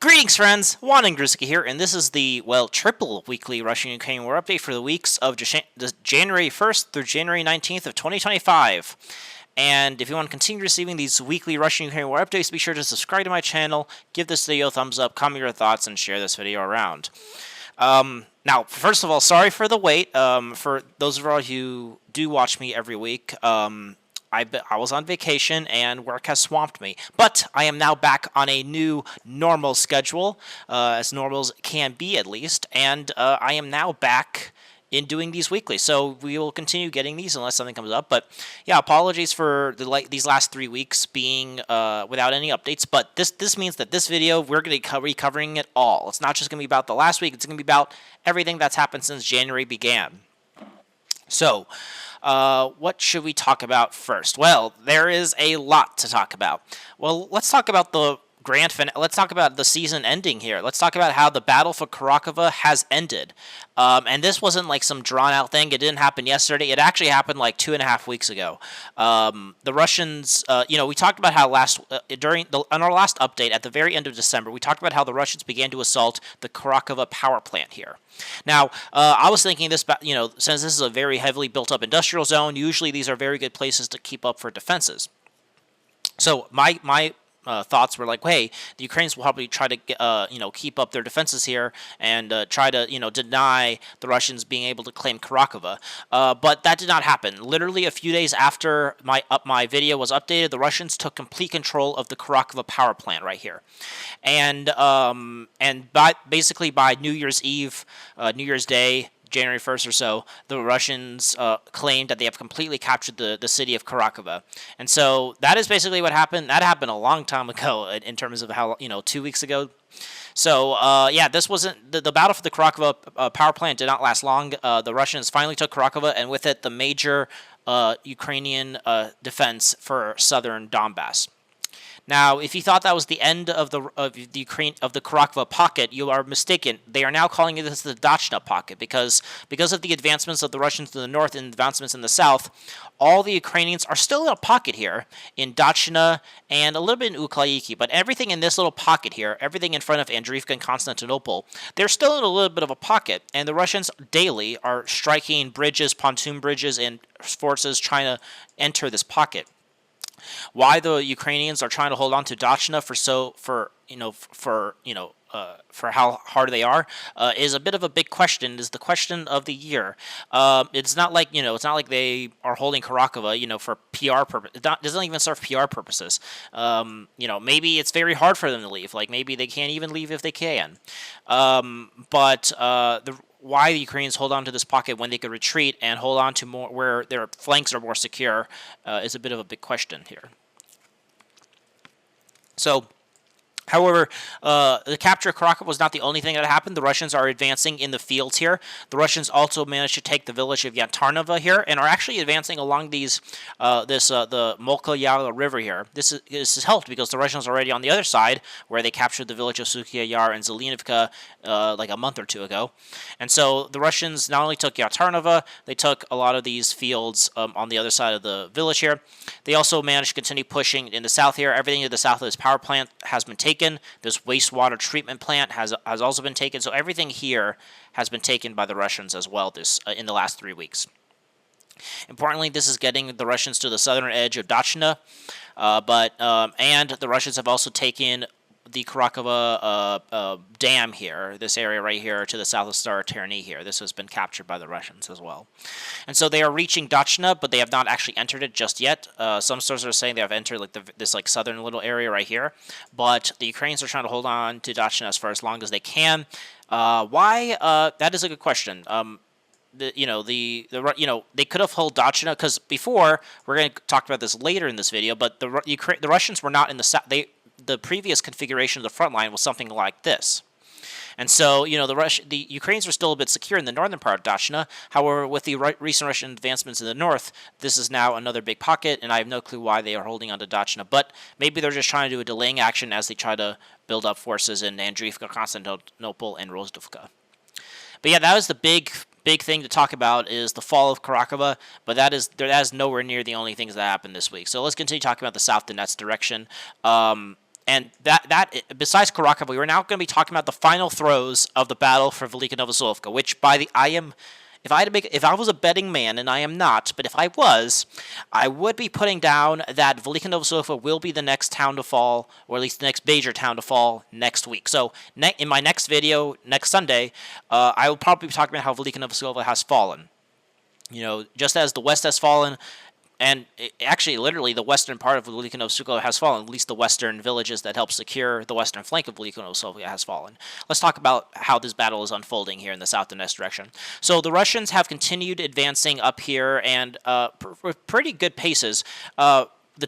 Greetings, friends! Juan and Grizzly here, and this is the, triple weekly Russian-Ukrainian war update for the weeks of January 1st through January 19th of 2025. And if you want to continue receiving these weekly Russian-Ukrainian war updates, be sure to subscribe to my channel, give this video a thumbs up, comment your thoughts, and share this video around. Now, first of all, sorry for the wait. For those of you who do watch me every week, I was on vacation and work has swamped me, but I am now back on a new normal schedule, as normal as can be at least, and I am now back in doing these weekly. So we will continue getting these unless something comes up. But yeah, apologies for these last 3 weeks being without any updates. But this means that this video we're going to be covering it all. It's not just going to be about the last week. It's going to be about everything that's happened since January began. So, what should we talk about first? Well, there is a lot to talk about. Well, let's talk about the grand finale. Let's talk about the season ending here. Let's talk about how the battle for Kurakhove has ended. And this wasn't like some drawn-out thing. It didn't happen yesterday. It actually happened like 2.5 weeks ago. The Russians, we talked about how on our last update at the very end of December, we talked about how the Russians began to assault the Kurakhove power plant here. Now, I was thinking this, since this is a very heavily built-up industrial zone, usually these are very good places to keep up for defenses. So my thoughts were like, hey, the Ukrainians will probably try to keep up their defenses here and try to deny the Russians being able to claim Kurakhove. But that did not happen. Literally a few days after my video was updated, the Russians took complete control of the Kurakhove power plant right here, and basically by New Year's Eve, New Year's Day, January 1st or so, the Russians claimed that they have completely captured the city of Kurakhove. And so that is basically what happened. That happened a long time ago in terms of how, 2 weeks ago. So, this wasn't, the battle for the Kurakhove power plant did not last long. The Russians finally took Kurakhove, and with it, the major Ukrainian defense for southern Donbass. Now, if you thought that was the end of the Kurakhove pocket, you are mistaken. They are now calling this the Dachna pocket because of the advancements of the Russians in the north and advancements in the south. All the Ukrainians are still in a pocket here in Dachna and a little bit in Uklayiki, but everything in this little pocket here, everything in front of Andriivka and Constantinople, they're still in a little bit of a pocket, and the Russians daily are striking bridges, pontoon bridges, and forces trying to enter this pocket. Why the Ukrainians are trying to hold on to Dachna for how hard they are is a bit of a big question. Is the question of the year. It's not like they are holding Kurakhove, for PR purpose. It doesn't even serve PR purposes. Maybe it's very hard for them to leave. Like maybe they can't even leave if they can. Why the Ukrainians hold on to this pocket when they could retreat and hold on to more where their flanks are more secure is a bit of a big question here. So, however, the capture of Kurakhove was not the only thing that happened. The Russians are advancing in the fields here. The Russians also managed to take the village of Yantarnovo here and are actually advancing along the Molka Yar River here. This is helped because the Russians are already on the other side where they captured the village of Sukhia Yar and Zelenivka like a month or two ago. And so the Russians not only took Yantarnovo, they took a lot of these fields on the other side of the village here. They also managed to continue pushing in the south here. Everything to the south of this power plant has been taken. This wastewater treatment plant has also been taken. So everything here has been taken by the Russians as well in the last 3 weeks. Importantly, this is getting the Russians to the southern edge of Dachna, and the Russians have also taken the Kurakhove dam here, this area right here to the south of Staroterny here. This has been captured by the Russians as well. And so they are reaching Dachna, but they have not actually entered it just yet. Some sources are saying they have entered this southern little area right here, but the Ukrainians are trying to hold on to Dachna for as long as they can. Why? That is a good question. They could have held Dachna because before, we're going to talk about this later in this video, but the Russians were not in the south. The previous configuration of the front line was something like this. And so, the Ukrainians are still a bit secure in the northern part of Dachna. However, with the recent Russian advancements in the north, this is now another big pocket, and I have no clue why they are holding on to Dachna. But maybe they're just trying to do a delaying action as they try to build up forces in Andriivka, Constantinople, and Rozdovka. But yeah, that was the big thing to talk about is the fall of Kurakhove, but that is nowhere near the only things that happened this week. So let's continue talking about the South Donetsk direction. And that besides Kurakhove, we're now going to be talking about the final throes of the battle for Velyka Novosilka, which if I was a betting man, and I am not, but if I was, I would be putting down that Velyka Novosilka will be the next town to fall, or at least the next major town to fall next week. So in my next video, next Sunday, I will probably be talking about how Velyka Novosilka has fallen. Just as the West has fallen, and actually, literally, the western part of Velyka Novosilka has fallen. At least the western villages that help secure the western flank of Velyka Novosilka has fallen. Let's talk about how this battle is unfolding here in the south and west direction. So the Russians have continued advancing up here, and with pretty good paces. One of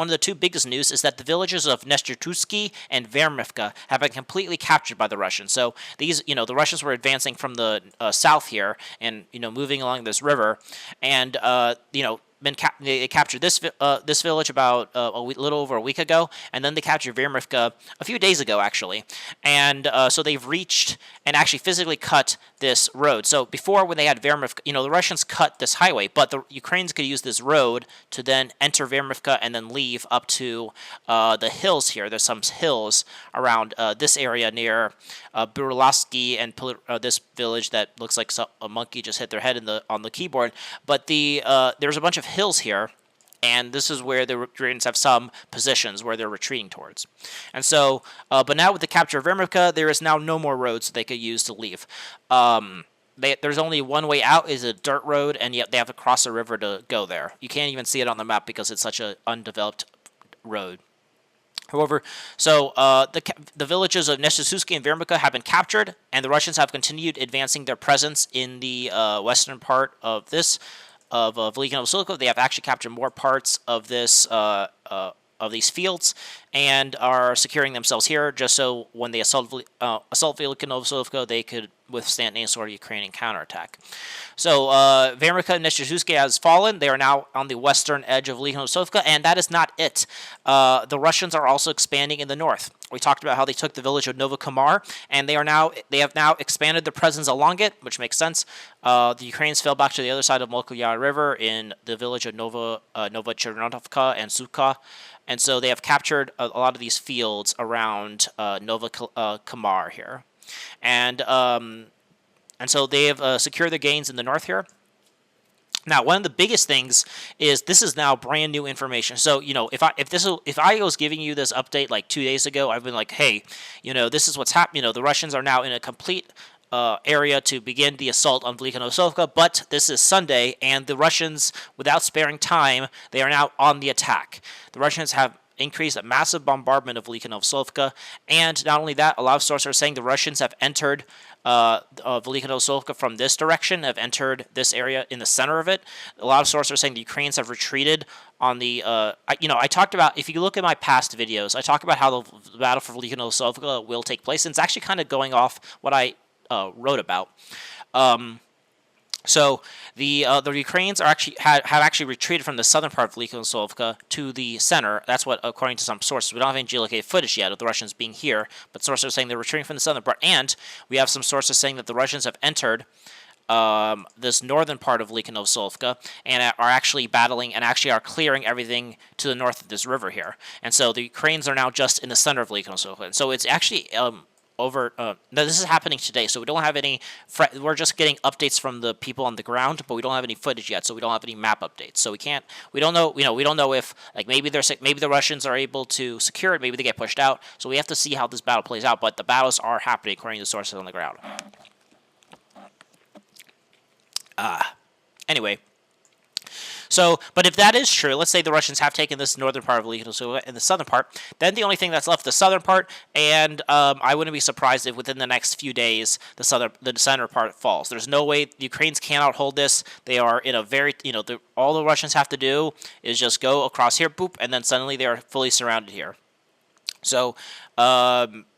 the two biggest news is that the villages of Nestertuski and Vermivka have been completely captured by the Russians. So these, the Russians were advancing from the south here and, moving along this river, and, they captured this village about little over a week ago, and then they captured Vermivka a few days ago, actually. And so they've reached and actually physically cut this road. So before, when they had Vermivka, the Russians cut this highway, but the Ukrainians could use this road to then enter Vermivka and then leave up to the hills here. There's some hills around this area near Burlasky and this village that looks like a monkey just hit their head on the keyboard. But there's a bunch of hills here, and this is where the Ukrainians have some positions where they're retreating towards. And so, but now with the capture of Vermivka, there is now no more roads they could use to leave. There's only one way out, is a dirt road, and yet they have to cross a river to go there. You can't even see it on the map because it's such an undeveloped road. However, so the villages of Nestertuski and Vermivka have been captured, and the Russians have continued advancing their presence in the western part of Velyka Novosilka. They have actually captured more parts of this of these fields and are securing themselves here, just so when they assault Velyka Novosilka, they could withstand any sort of Ukrainian counterattack. So Vermivka and Nestertuski has fallen. They are now on the western edge of Velyka Novosilka, and that is not it. The Russians are also expanding in the north. We talked about how they took the village of Novokomar, and they have now expanded their presence along it, which makes sense. The Ukrainians fell back to the other side of Mokoya River in the village of Novochernotovka and Suka, and so they have captured a lot of these fields around Novokomar here. And so they have secured their gains in the north here. Now, one of the biggest things is this is now brand new information. So, if I was giving you this update like 2 days ago, I've been like, hey, this is what's happening. The Russians are now in a complete area to begin the assault on Velyka Novosilka, but this is Sunday, and the Russians, without sparing time, they are now on the attack. The Russians have increased a massive bombardment of Velyka Novosilka, and not only that, a lot of sources are saying the Russians have entered Velyka Novosilka from this direction, have entered this area in the center of it. A lot of sources are saying the Ukrainians have retreated on the, I talked about, if you look at my past videos, I talk about how the battle for Velyka Novosilka will take place, and it's actually kind of going off what I wrote about. So the Ukrainians have actually retreated from the southern part of Velyka Novosilka to the center. That's what, according to some sources, we don't have any geolocated footage yet of the Russians being here, but sources are saying they're retreating from the southern part, and we have some sources saying that the Russians have entered this northern part of Velyka Novosilka and are actually battling and actually are clearing everything to the north of this river here. And so the Ukrainians are now just in the center of Velyka Novosilka. And so it's actually this is happening today, so we don't have any. We're just getting updates from the people on the ground, but we don't have any footage yet, so we don't have any map updates. So we can't. We don't know. We don't know if maybe the Russians are able to secure it. Maybe they get pushed out. So we have to see how this battle plays out. But the battles are happening according to sources on the ground. Anyway. So, but if that is true, let's say the Russians have taken this northern part of Velyka Novosilka and the southern part, then the only thing that's left, the southern part, and I wouldn't be surprised if within the next few days the center part falls. There's no way the Ukrainians cannot hold this. They are in a very, all the Russians have to do is just go across here, boop, and then suddenly they are fully surrounded here. So,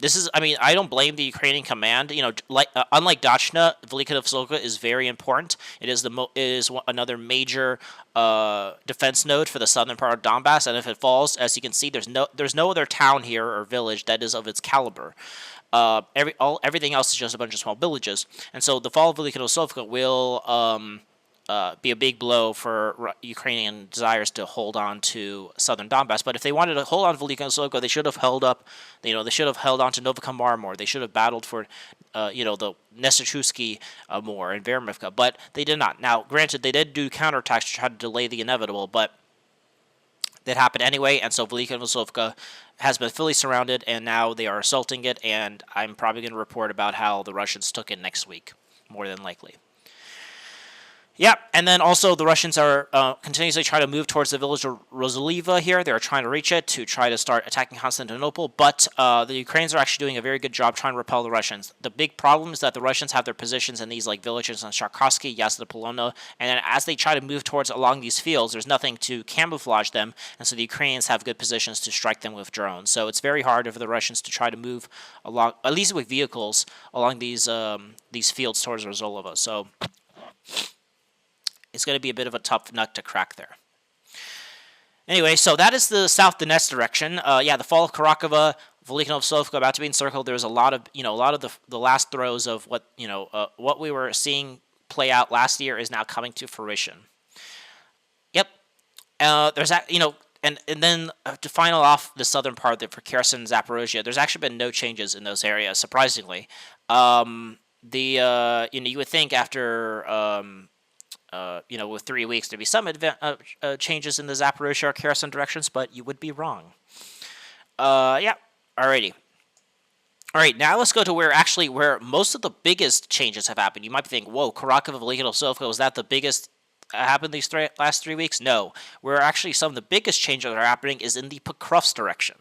this is, I don't blame the Ukrainian command. Unlike Dachna, Velyka Novosilka is very important. It is another major defense node for the southern part of Donbass, and if it falls, as you can see, there's no other town here or village that is of its caliber. Everything else is just a bunch of small villages, and so the fall of Velyka Novosilka will be a big blow for Ukrainian desires to hold on to southern Donbass. But if they wanted to hold on to Velyka and Novosilka, they should have held up. They should have held on to Novokamar more. They should have battled for, the Nesechuski more and Vermivka. But they did not. Now, granted, they did do counterattacks to try to delay the inevitable, but that happened anyway. And so Velyka and Novosilka has been fully surrounded, and now they are assaulting it. And I'm probably going to report about how the Russians took it next week, more than likely. Yeah, and then also the Russians are continuously trying to move towards the village of Rosaliva here. They're trying to reach it to try to start attacking Constantinople, but the Ukrainians are actually doing a very good job trying to repel the Russians. The big problem is that the Russians have their positions in these villages in Sharkovsky, Yasna Polona, and then as they try to move towards along these fields, there's nothing to camouflage them, and so the Ukrainians have good positions to strike them with drones. So it's very hard for the Russians to try to move along, at least with vehicles, along these fields towards Rosolova. So it's going to be a bit of a tough nut to crack there. Anyway, so that is the South Donetsk direction. The fall of Kurakhove, Velyka Novosilka about to be encircled. There was a lot of the last throes of what we were seeing play out last year is now coming to fruition. Yep. There's that, and then to final off the southern part for Kherson and Zaporozhye, there's actually been no changes in those areas, surprisingly. You would think after with 3 weeks, there'd be some changes in the Zaporozhye or Kherson directions, but you would be wrong. Alrighty. All right, now let's go to where most of the biggest changes have happened. You might be thinking, whoa, Kurakhove, Velyka, Novosilka, was that the biggest happened these last 3 weeks? No. Where actually some of the biggest changes that are happening is in the Pokrovsk direction.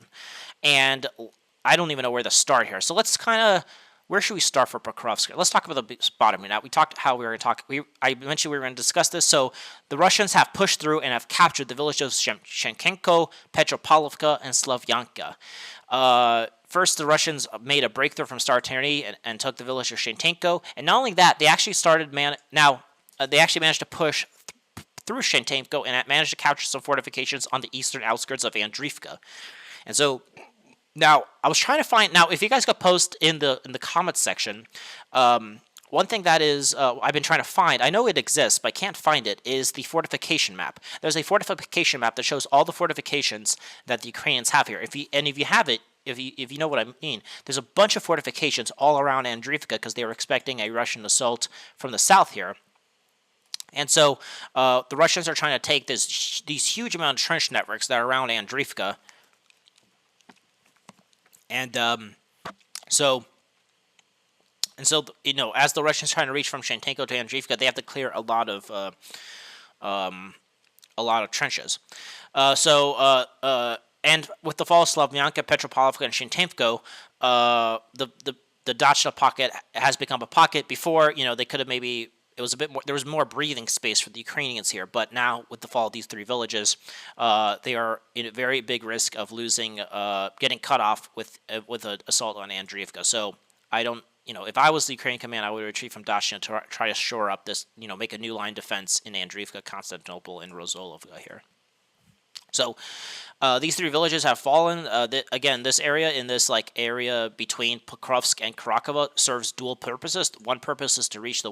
And I don't even know where to start here. So let's where should we start for Pokrovsk? Let's talk about the bottom. Now, we talked how we were going to talk. I mentioned we were going to discuss this. So the Russians have pushed through and have captured the villages of Shenkenko, Petropavlovka, and Slavyanka. First, the Russians made a breakthrough from Staroterny and took the village of Shentenko. And not only that, they actually they actually managed to push through Shentenko and managed to capture some fortifications on the eastern outskirts of Andriivka. And so now, I was trying to find. Now, if you guys could post in the comments section, one thing that is I've been trying to find. I know it exists, but I can't find it. Is the fortification map? There's a fortification map that shows all the fortifications that the Ukrainians have here. If you have it, if you know what I mean, there's a bunch of fortifications all around Andriivka because they were expecting a Russian assault from the south here. And so the Russians are trying to take these huge amount of trench networks that are around Andriivka. And so as the Russians trying to reach from Shentenko to Andriivka, they have to clear a lot of trenches. And with the fall of Slavyanka, Petropavlovka, and Shentenko, the Dachna pocket has become a pocket. Before, they could have maybe. It was a bit more. There was more breathing space for the Ukrainians here, but now with the fall of these three villages, they are in a very big risk of losing, getting cut off with an assault on Andriivka. So I don't, if I was the Ukrainian command, I would retreat from Dachna to try to shore up this, make a new line defense in Andriivka, Constantinople, and Rosolova here. So these three villages have fallen. Again, this area area between Pokrovsk and Kurakhove serves dual purposes. One purpose is to reach to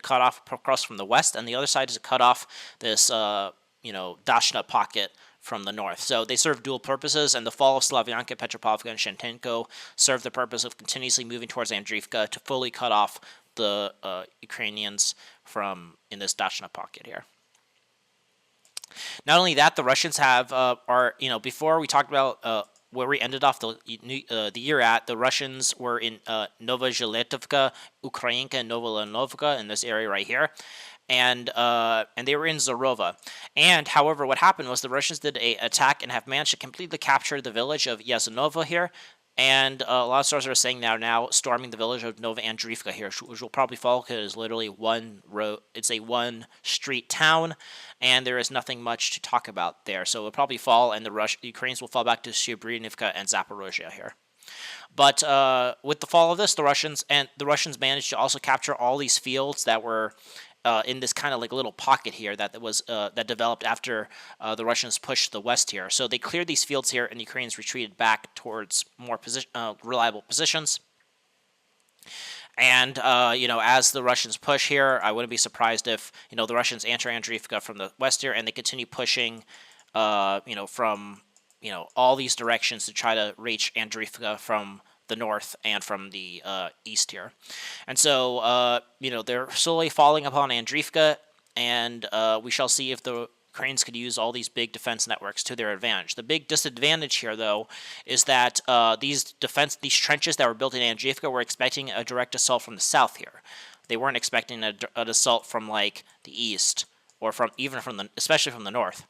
cut off Pokrovsk from the west, and the other side is to cut off this Dachna pocket from the north. So they serve dual purposes, and the fall of Slavyanka, Petropavlovka, and Shentenko serve the purpose of continuously moving towards Andriivka to fully cut off the Ukrainians in this Dachna pocket here. Not only that, the Russians have before we talked about where we ended off the year at, the Russians were in Novozhiletovka, Ukrainka, and Novolanovka in this area right here, and they were in Zarova. And however, what happened was the Russians did an attack and have managed to completely capture the village of Yazanova here. And a lot of sources are saying now storming the village of Nova Andriivka here, which will probably fall because it's literally one road. It's a one-street town, and there is nothing much to talk about there. So it will probably fall, and the Ukrainians will fall back to Srebrenica and Zaporozhye here. But with the fall of this, the Russians managed to also capture all these fields that were in this kind of little pocket here that developed after the Russians pushed the west here. So they cleared these fields here, and the Ukrainians retreated back towards more reliable positions. And, as the Russians push here, I wouldn't be surprised if, the Russians enter Andriivka from the west here, and they continue pushing, from, all these directions to try to reach Andriivka from the north and from the east here. And so, they're slowly falling upon Andriivka, and we shall see if the Ukrainians could use all these big defense networks to their advantage. The big disadvantage here, though, is that these trenches that were built in Andriivka were expecting a direct assault from the south here. They weren't expecting an assault from like the east or especially from the north.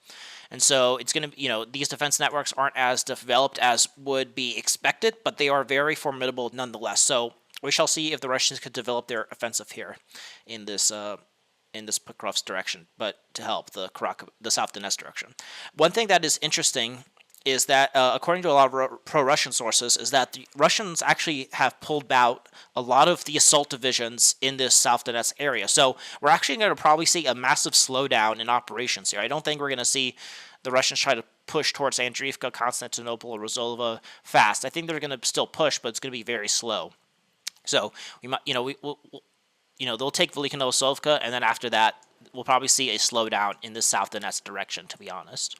And so it's going to, these defense networks aren't as developed as would be expected, but they are very formidable nonetheless. So we shall see if the Russians could develop their offensive here in this Pokrovsk direction, but to help the South Donetsk direction. One thing that is interesting is that, according to a lot of pro-Russian sources, is that the Russians actually have pulled out a lot of the assault divisions in this South Donetsk area. So we're actually going to probably see a massive slowdown in operations here. I don't think we're going to see the Russians try to push towards Andriivka, Constantinople, or Rosolva fast. I think they're going to still push, but it's going to be very slow. So we might, they'll take Velyka Novosilka, and then after that, we'll probably see a slowdown in the South Donetsk direction, to be honest.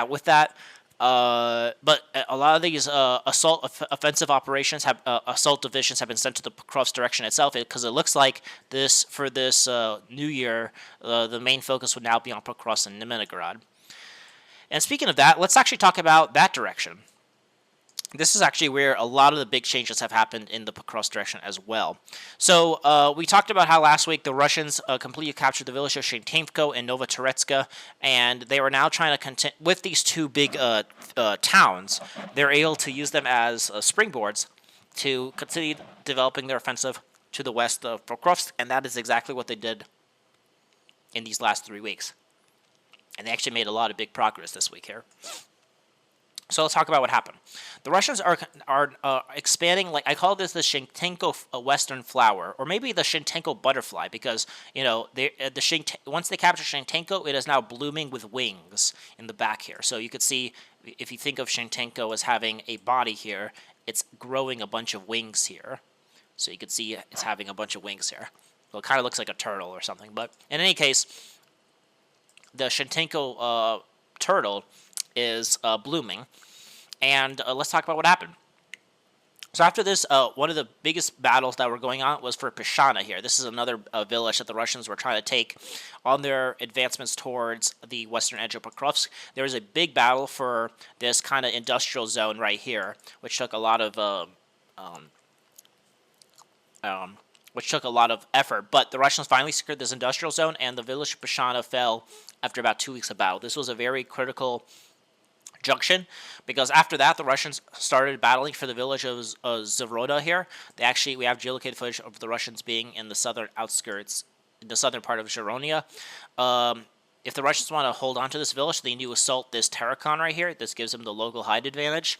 With that, but a lot of these offensive operations assault divisions have been sent to the Pokrovsk direction itself, because it looks like for this new year, the main focus would now be on Pokrovsk and Nimigrad. And speaking of that, let's actually talk about that direction. This is actually where a lot of the big changes have happened in the Pokrovsk direction as well. So we talked about how last week the Russians completely captured the village of Shentemko and Novotoretsk, and they were now trying to with these two big towns. They're able to use them as springboards to continue developing their offensive to the west of Pokrovsk, and that is exactly what they did in these last 3 weeks. And they actually made a lot of big progress this week here. So let's talk about what happened. The Russians are expanding, like I call this the Shentenko Western flower, or maybe the Shentenko butterfly, because once they capture Shentenko, it is now blooming with wings in the back here. So you could see, if you think of Shentenko as having a body here, it's growing a bunch of wings here. So you could see it's having a bunch of wings here. Well, it kind of looks like a turtle or something, but in any case, the Shentenko turtle is blooming, and let's talk about what happened. So after this, one of the biggest battles that were going on was for Pishana here. This is another village that the Russians were trying to take on their advancements towards the western edge of Pokrovsk. There was a big battle for this kind of industrial zone right here, which took a lot of effort. But the Russians finally secured this industrial zone, and the village of Pishana fell after about 2 weeks of battle. This was a very critical junction, because after that the Russians started battling for the village of Zavroda here. We have geolocated footage of the Russians being in the southern outskirts, in the southern part of Zheronia. If the Russians want to hold on to this village, they need to assault this Terrakon right here. This gives them the local height advantage,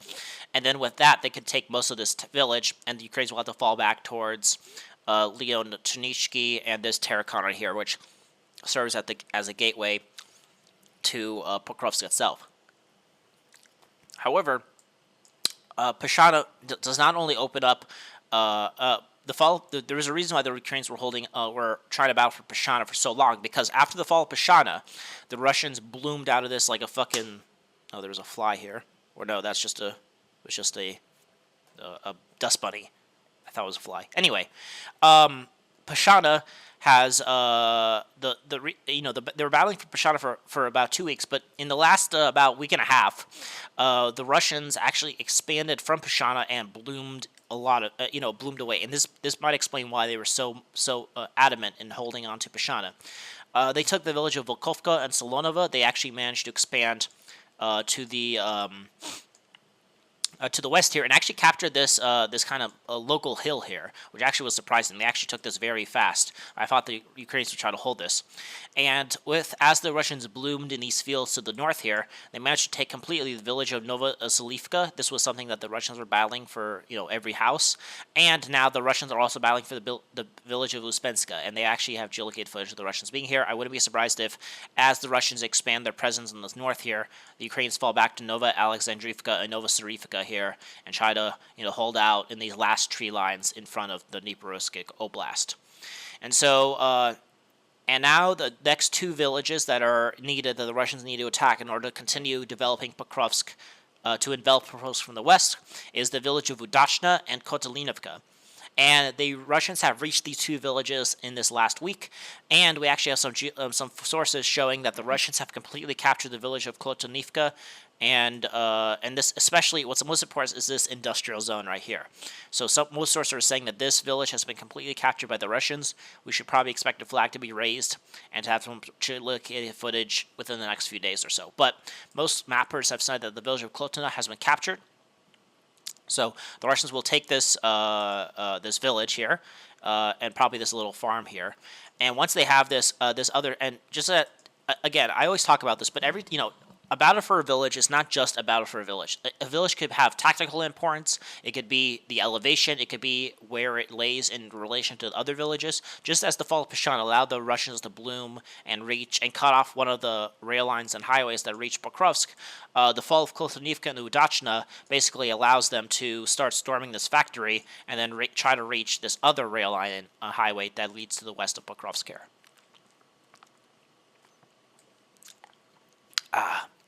and then with that they could take most of this village, and the Ukrainians will have to fall back towards Leontonishki and this Terrakon right here, which serves as a gateway to Pokrovsk itself. However, Pishana does not only open up there was a reason why the Ukrainians were trying to battle for Pishana for so long, because after the fall of Pishana, the Russians bloomed out of this like a fucking. Oh, there was a fly here, or no, that's just a dust bunny. I thought it was a fly. Anyway, Pishana has they were battling for Pishana for about 2 weeks, but in the last about week and a half, the Russians actually expanded from Pishana and bloomed a lot of bloomed away, and this might explain why they were so adamant in holding on to Pishana. They took the village of Volkovka and Solonova. They actually managed to expand to the west here, and actually captured this kind of local hill here, which actually was surprising. They actually took this very fast. I thought the Ukrainians would try to hold this. And as the Russians bloomed in these fields to the north here, they managed to take completely the village of Novosilka. This was something that the Russians were battling for, every house. And now the Russians are also battling for the village of Uspenska, and they actually have geolocated footage of the Russians being here. I wouldn't be surprised if, as the Russians expand their presence in the north here, the Ukrainians fall back to Nova Alexandrivka and Novosirivka here and try to hold out in these last tree lines in front of the Dnipropetrovsk Oblast. And so and now the next two villages that are needed, that the Russians need to attack in order to continue developing Pokrovsk, to envelop Pokrovsk from the west, is the village of Udachna and Kotelinovka. And the Russians have reached these two villages in this last week, and we actually have some sources showing that the Russians have completely captured the village of Klotonivka, and this, especially what's most important, is this industrial zone right here. So most sources are saying that this village has been completely captured by the Russians. We should probably expect a flag to be raised and to have some located footage within the next few days or so. But most mappers have said that the village of Klotona has been captured. So the Russians will take this this village here, and probably this little farm here. And once they have this other, and just again, I always talk about this, but a battle for a village is not just a battle for a village. A village could have tactical importance. It could be the elevation. It could be where it lays in relation to other villages. Just as the fall of Pashan allowed the Russians to bloom and reach and cut off one of the rail lines and highways that reached Pokrovsk, the fall of Klotonivka and Udachna basically allows them to start storming this factory and then try to reach this other rail line and highway that leads to the west of Pokrovsk here.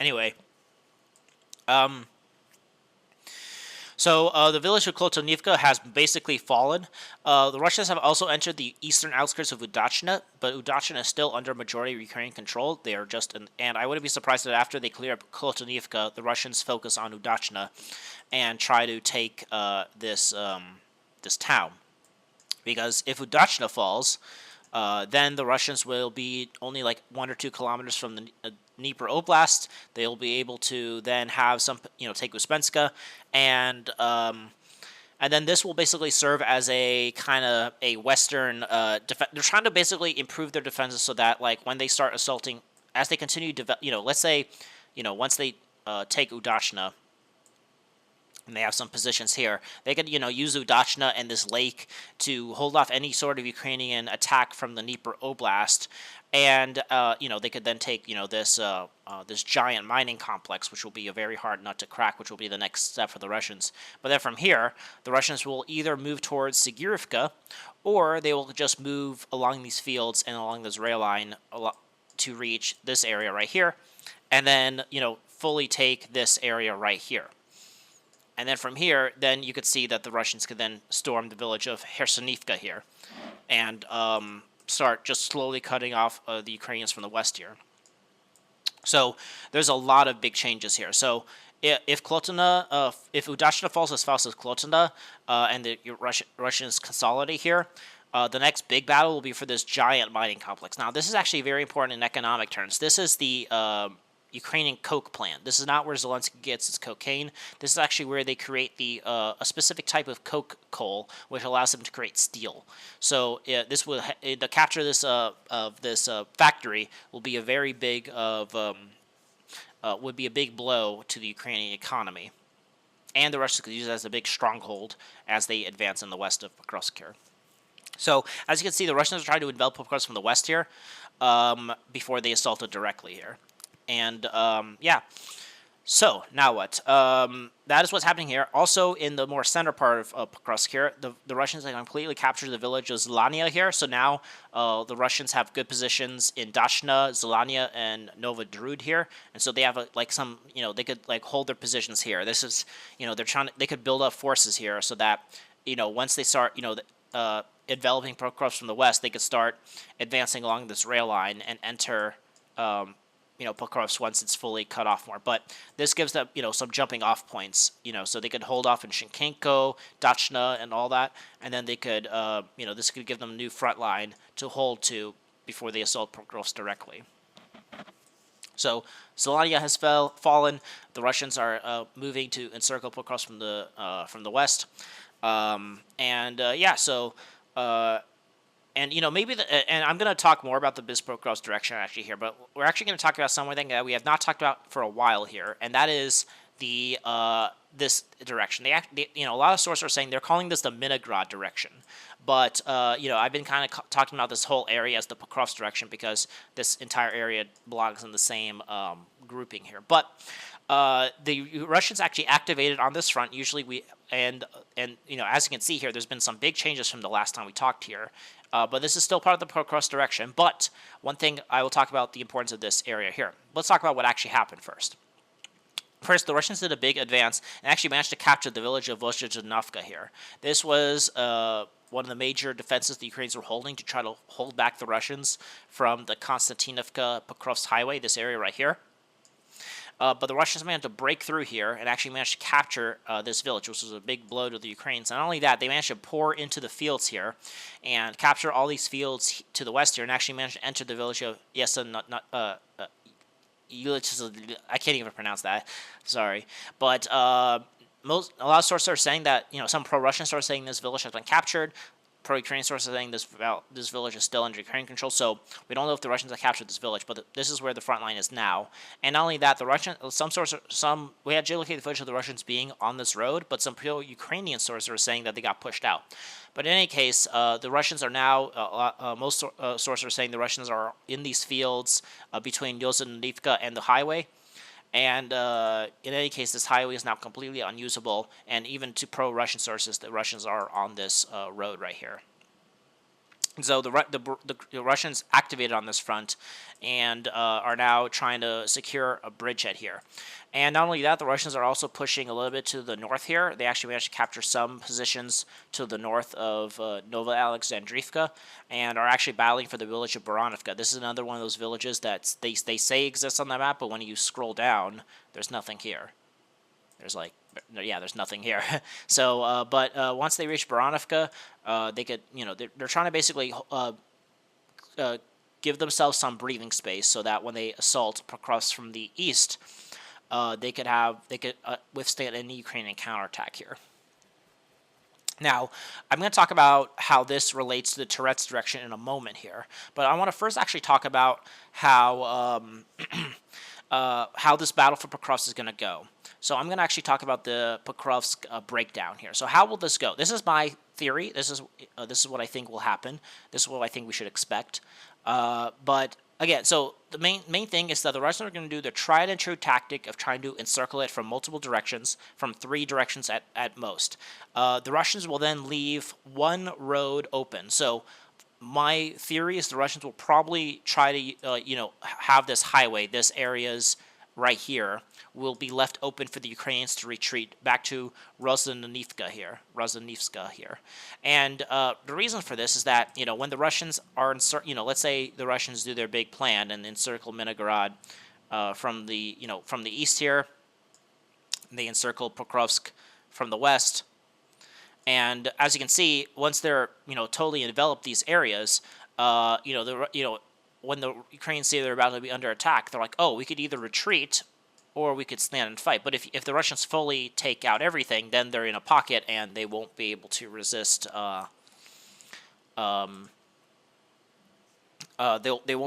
Anyway, so the village of Klotonivka has basically fallen. The Russians have also entered the eastern outskirts of Udachna, but Udachna is still under majority Ukrainian control. They are just, and I wouldn't be surprised that after they clear up Klotonivka, the Russians focus on Udachna and try to take this town. Because if Udachna falls, then the Russians will be only like 1 or 2 kilometers from the Dnipro Oblast. They'll be able to then have some, take Uspenska, and then this will basically serve as a kind of a Western. They're trying to basically improve their defenses so that, like, when they start assaulting, as they continue to, let's say, once they take Udachna, and they have some positions here, they could, use Udachna and this lake to hold off any sort of Ukrainian attack from the Dnipro Oblast, and, they could then take, this giant mining complex, which will be a very hard nut to crack, which will be the next step for the Russians. But then from here, the Russians will either move towards Sigirivka, or they will just move along these fields and along this rail line to reach this area right here, and then, fully take this area right here. And then from here, then you could see that the Russians could then storm the village of Hersonivka here, and start just slowly cutting off the Ukrainians from the west here. So there's a lot of big changes here. So if Klotona, if Udachna falls as fast as Klotona, and the Russians consolidate here, the next big battle will be for this giant mining complex. Now, this is actually very important in economic terms. This is the Ukrainian coke plant. This is not where Zelensky gets his cocaine. This is actually where they create a specific type of coke coal, which allows them to create steel. So this will the capture of this factory will be a very big would be a big blow to the Ukrainian economy, and the Russians could use it as a big stronghold as they advance in the west of Pokrovsk here. So as you can see, the Russians are trying to envelop Pokrovsk from the west here, before they assaulted directly here. And, yeah, so now what? That is what's happening here. Also, in the more center part of Pokrovsk here, the Russians have completely captured the village of Zelania here. So now the Russians have good positions in Dachna, Zelania, and Novodrud here. And so they have they could hold their positions here. This is, they could build up forces here so that, once they start, enveloping Pokrovsk from the west, they could start advancing along this rail line and enter Pokrovsk once it's fully cut off more. But this gives them, some jumping off points, so they could hold off in Shinkenko, Dachna, and all that, and then they could, this could give them a new front line to hold to before they assault Pokrovsk directly. So Zelania has fallen. The Russians are moving to encircle Pokrovsk from the west, and, maybe, and I'm going to talk more about the Pokrovsk direction actually here, but we're actually going to talk about something that we have not talked about for a while here, and that is the this direction. A lot of sources are saying they're calling this the Minigrad direction, but I've been kind of talking about this whole area as the Pokrovsk direction because this entire area belongs in the same grouping here. But The Russians actually activated on this front. Usually and as you can see here, there's been some big changes from the last time we talked here. But this is still part of the Pokrovsk direction. But one thing I will talk about the importance of this area here. Let's talk about what actually happened first. First, the Russians did a big advance and actually managed to capture the village of Vozhdanovka here. This was one of the major defenses the Ukrainians were holding to try to hold back the Russians from the Konstantinovka-Pokrovsk highway, this area right here. But the Russians managed to break through here and actually managed to capture this village, which was a big blow to the Ukrainians. Not only that, they managed to pour into the fields here and capture all these fields to the west here and actually managed to enter the village of I can't even pronounce that. Sorry, but a lot of sources are saying that some pro-Russian sources saying this village has been captured. Pro-Ukrainian sources are saying this village is still under Ukrainian control. So we don't know if the Russians have captured this village, but this is where the front line is now. And not only that, we had geolocated footage of the Russians being on this road, but some pro-Ukrainian sources are saying that they got pushed out. But in any case, the Russians are now, most sources are saying the Russians are in these fields between Novosilka and the highway. And in any case, this highway is now completely unusable. And even to pro-Russian sources, the Russians are on this road right here. So the Russians activated on this front and are now trying to secure a bridgehead here. And not only that, the Russians are also pushing a little bit to the north here. They actually managed to capture some positions to the north of Novosilka and are actually battling for the village of Baranovka. This is another one of those villages that they say exists on the map, but when you scroll down, there's nothing here. There's nothing here. So, but once they reach Baranovka, they could, they're trying to basically give themselves some breathing space so that when they assault across from the east, they could withstand any Ukrainian counterattack here. Now, I'm going to talk about how this relates to the Toretsk direction in a moment here, but I want to first actually talk about how this battle for Pokrovsk is going to go. So I'm going to actually talk about the Pokrovsk breakdown here. So how will this go? This is my theory. This is what I think will happen. This is what I think we should expect. But again, so the main thing is that the Russians are going to do the tried and true tactic of trying to encircle it from multiple directions, from 3 directions at most. The Russians will then leave one road open. So my theory is the Russians will probably try to have this highway, this area's right here, will be left open for the Ukrainians to retreat back to Rozhdestvska here. And the reason for this is that, when the Russians are, let's say the Russians do their big plan and encircle Minograd from the east here, they encircle Pokrovsk from the west. And as you can see, once they're, totally enveloped these areas, when the Ukrainians say they're about to be under attack, they're like, oh, we could either retreat or we could stand and fight. But if the Russians fully take out everything, then they're in a pocket and they won't be able to resist. They won't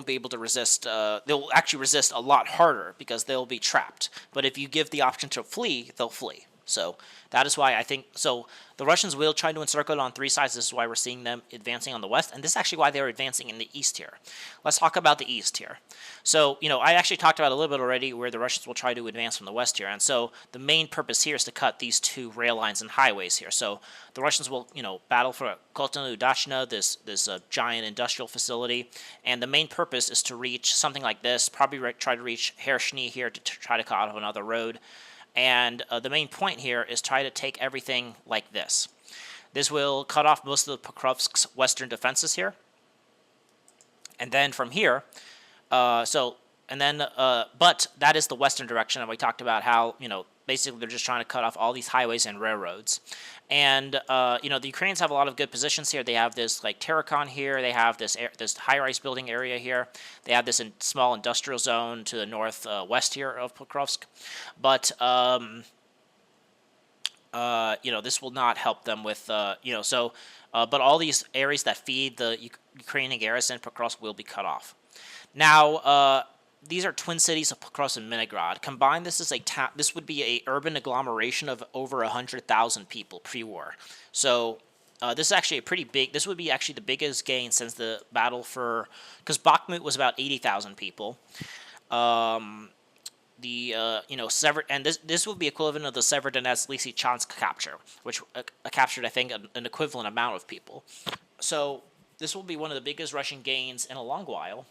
be able to resist. They'll actually resist a lot harder because they'll be trapped. But if you give the option to flee, they'll flee. So that is why I think so. The Russians will try to encircle it on 3 sides. This is why we're seeing them advancing on the west, and this is actually why they're advancing in the east here. Let's talk about the east here. So, I actually talked about a little bit already where the Russians will try to advance from the west here, and so the main purpose here is to cut these 2 rail lines and highways here. So the Russians will, battle for Kolteno-Udachno, this giant industrial facility, and the main purpose is to reach something like this. Probably try to reach Hershny here to try to cut off another road. And the main point here is try to take everything like this. This will cut off most of the Pokrovsk's western defenses here. And then from here, but that is the western direction. And we talked about how, basically they're just trying to cut off all these highways and railroads. And, the Ukrainians have a lot of good positions here. They have this, Terrakon here. They have this high-rise building area here. They have this small industrial zone to the northwest here of Pokrovsk. But, this will not help them with, but all these areas that feed the Ukrainian garrison, Pokrovsk, will be cut off. Now, these are twin cities of Pokrovsk and Minograd. Combined, this would be a urban agglomeration of over 100,000 people pre-war. So this is actually this would be actually the biggest gain since the battle because Bakhmut was about 80,000 people. Sever, and this would be equivalent of the Severodonetsk Lysychansk capture, which captured, I think, an equivalent amount of people. So this will be one of the biggest Russian gains in a long while.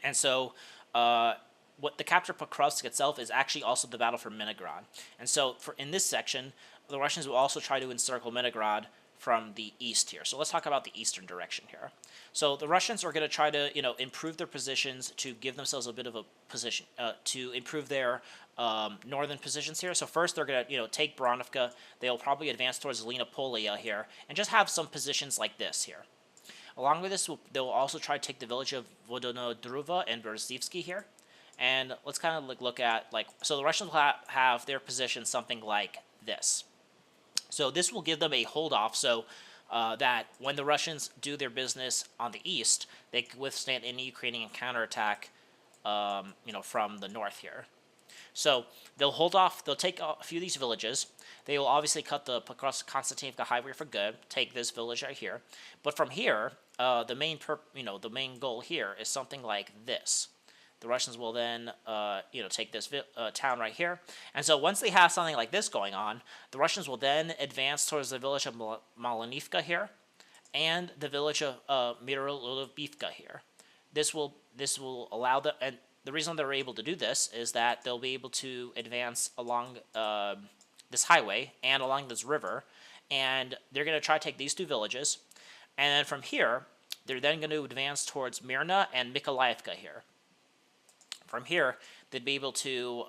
And so, what the capture of Pokrovsk itself is actually also the battle for Leningrad. And so, in this section, the Russians will also try to encircle Leningrad from the east here. So let's talk about the eastern direction here. So the Russians are going to try to, improve their positions to give themselves a bit of a position, to improve their northern positions here. So first they're going to, take Baranovka. They'll probably advance towards Lenopolia here and just have some positions like this here. Along with this, they'll also try to take the village of Vodonodruva and Berzivsky here. And let's kind of look at, so the Russians will have their position something like this. So this will give them a hold-off so that when the Russians do their business on the east, they can withstand any Ukrainian counterattack, from the north here. So they'll hold off, they'll take a few of these villages. They will obviously cut the Konstantinivka highway for good, take this village right here. But from here, the main goal here is something like this. The Russians will then, take this town right here. And so once they have something like this going on, the Russians will then advance towards the village of Malinivka here and the village of Mirolubivka here. This will allow them, and the reason they're able to do this is that they'll be able to advance along this highway and along this river, and they're going to try to take these two villages. And then from here, they're then going to advance towards Mirna and Mykolaievka here. From here, they'd be able to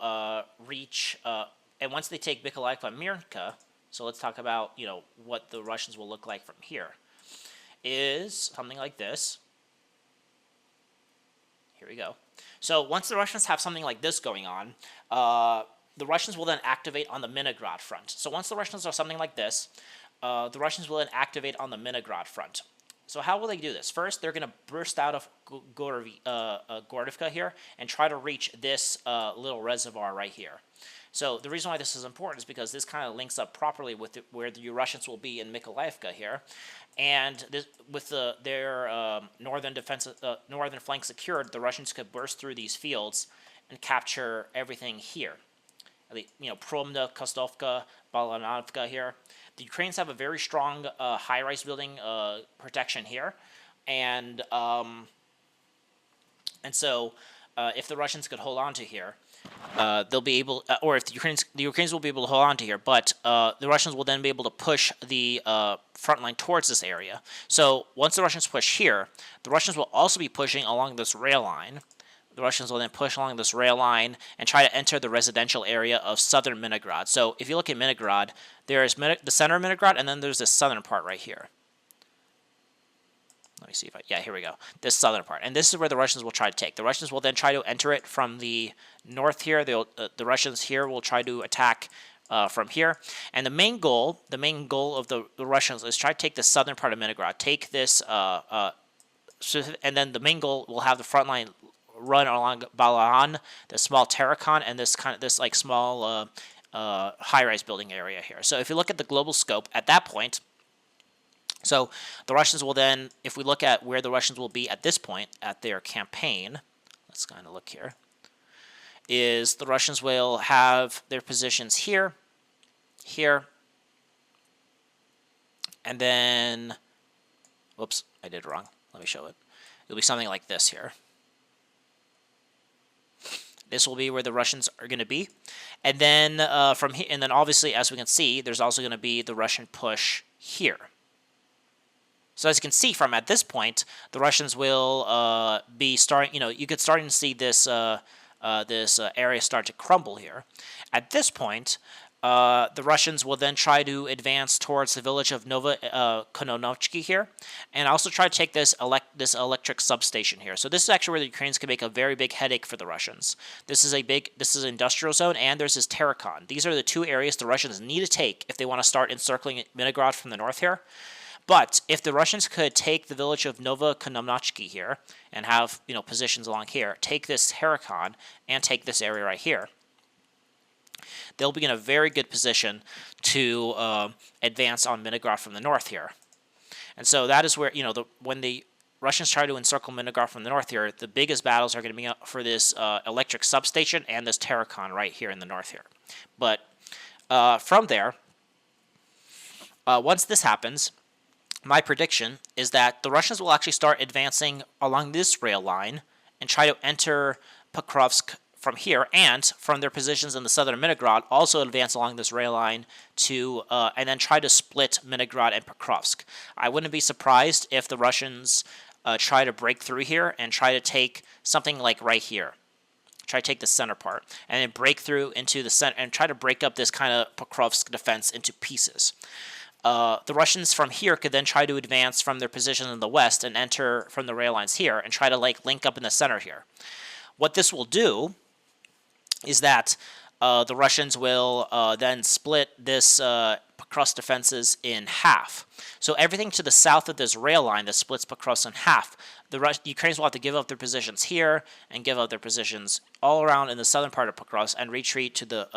reach, and once they take Mykolaievka and Mirna, so let's talk about, what the Russians will look like from here, is something like this. Here we go. So once the Russians have something like this going on, the Russians will then activate on the Leningrad front. So once the Russians are something like this, the Russians will then activate on the Leningrad front. So how will they do this? First, they're going to burst out of Gordivka here and try to reach this little reservoir right here. So the reason why this is important is because this kind of links up properly with where the Russians will be in Mykolaievka here. And this, with their northern flank secured, the Russians could burst through these fields and capture everything here. Promna, Kostovka, Balanovka here. The Ukrainians have a very strong high-rise building protection here, and so if the Russians could hold on to here, they'll be able, or if the Ukrainians will be able to hold on to here, but the Russians will then be able to push the front line towards this area. So once the Russians push here, the Russians will also be pushing along this rail line. The Russians will then push along this rail line and try to enter the residential area of southern Leningrad. So if you look at Leningrad, there is the center of Leningrad, and then there's this southern part right here. Let me see if here we go. This southern part. And this is where the Russians will try to take. The Russians will then try to enter it from the north here. The Russians here will try to attack from here. And the main goal of the Russians is try to take the southern part of Leningrad. Take this, and then the main goal will have the front line run along Balahan, the small Terrakon, and this small high-rise building area here. So if you look at the global scope at that point, so the Russians will then, if we look at where the Russians will be at this point at their campaign, let's kind of look here, is the Russians will have their positions here, here, and then, whoops, I did it wrong. Let me show it. It'll be something like this here. This will be where the Russians are going to be, and then from here, and then obviously, as we can see, there's also going to be the Russian push here. So as you can see from at this point, the Russians will be starting. You could start to see this area start to crumble here. At this point, the Russians will then try to advance towards the village of Novosilka here, and also try to take this electric substation here. So this is actually where the Ukrainians can make a very big headache for the Russians. This is an industrial zone, and there's this Terrakon. These are the two areas the Russians need to take if they want to start encircling Leningrad from the north here. But if the Russians could take the village of Novosilka here and have positions along here, take this Terrakon and take this area right here, they'll be in a very good position to advance on Leningrad from the north here. And so that is where, when the Russians try to encircle Minograd from the north here, the biggest battles are going to be for this electric substation and this Terracon right here in the north here. But from there, once this happens, my prediction is that the Russians will actually start advancing along this rail line and try to enter Pokrovsk from here, and from their positions in the southern Minograd, also advance along this rail line to, and then try to split Minograd and Pokrovsk. I wouldn't be surprised if the Russians try to break through here and try to take something like right here. Try to take the center part, and then break through into the center, and try to break up this kind of Pokrovsk defense into pieces. The Russians from here could then try to advance from their position in the west and enter from the rail lines here, and try to like link up in the center here. What this will do is that the Russians will then split this Pokrovsk defenses in half. So everything to the south of this rail line that splits Pokrovsk in half, the Ukrainians will have to give up their positions here and give up their positions all around in the southern part of Pokrovsk and retreat to the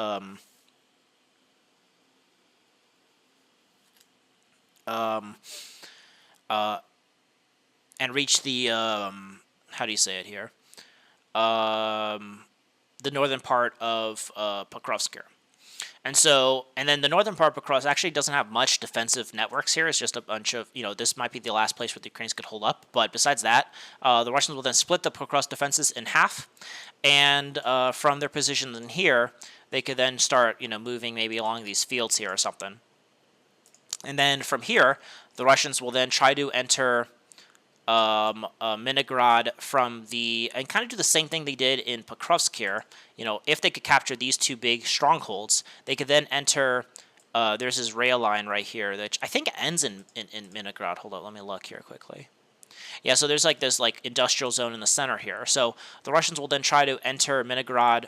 and reach the how do you say it here? The northern part of Pokrovsk here. And then the northern part of Pokrovsk actually doesn't have much defensive networks here. It's just a bunch of, this might be the last place where the Ukrainians could hold up. But besides that, the Russians will then split the Pokrovsk defenses in half. And from their positions in here, they could then start, moving maybe along these fields here or something. And then from here, the Russians will then try to enter Minograd from and kind of do the same thing they did in Pokrovsk here. If they could capture these two big strongholds, they could then enter, there's this rail line right here, that I think ends in Minograd. Hold on, let me look here quickly. Yeah, so there's like this industrial zone in the center here. So the Russians will then try to enter Minograd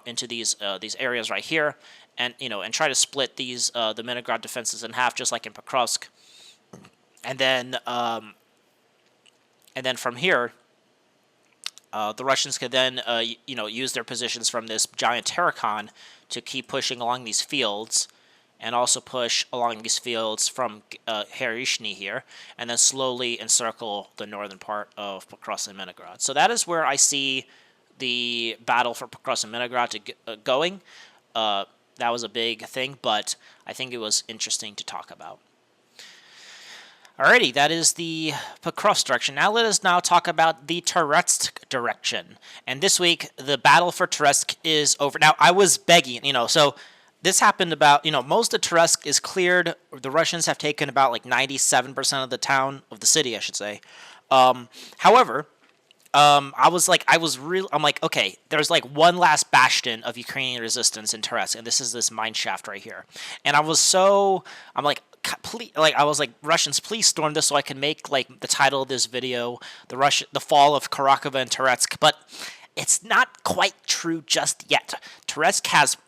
into these areas right here, and and try to split the Minograd defenses in half, just like in Pokrovsk. And then from here, the Russians could then, use their positions from this giant Terracon to keep pushing along these fields, and also push along these fields from Herishny here, and then slowly encircle the northern part of Pokrovsk and Minograd. So that is where I see the battle for Pokrovsk and Minograd going. That was a big thing, but I think it was interesting to talk about. Alrighty, that is the Pokrovsk direction. Now let us talk about the Toretsk direction. And this week, the battle for Toretsk is over. Now, I was begging, so this happened about, most of Toretsk is cleared. The Russians have taken about 97% of the town, of the city, I should say. However, I'm like, okay, there's one last bastion of Ukrainian resistance in Toretsk, and this is this mine shaft right here. And I was like, Russians, please storm this so I can make the title of this video, the fall of Kurakhove and Toretsk. But it's not quite true just yet. Toretsk has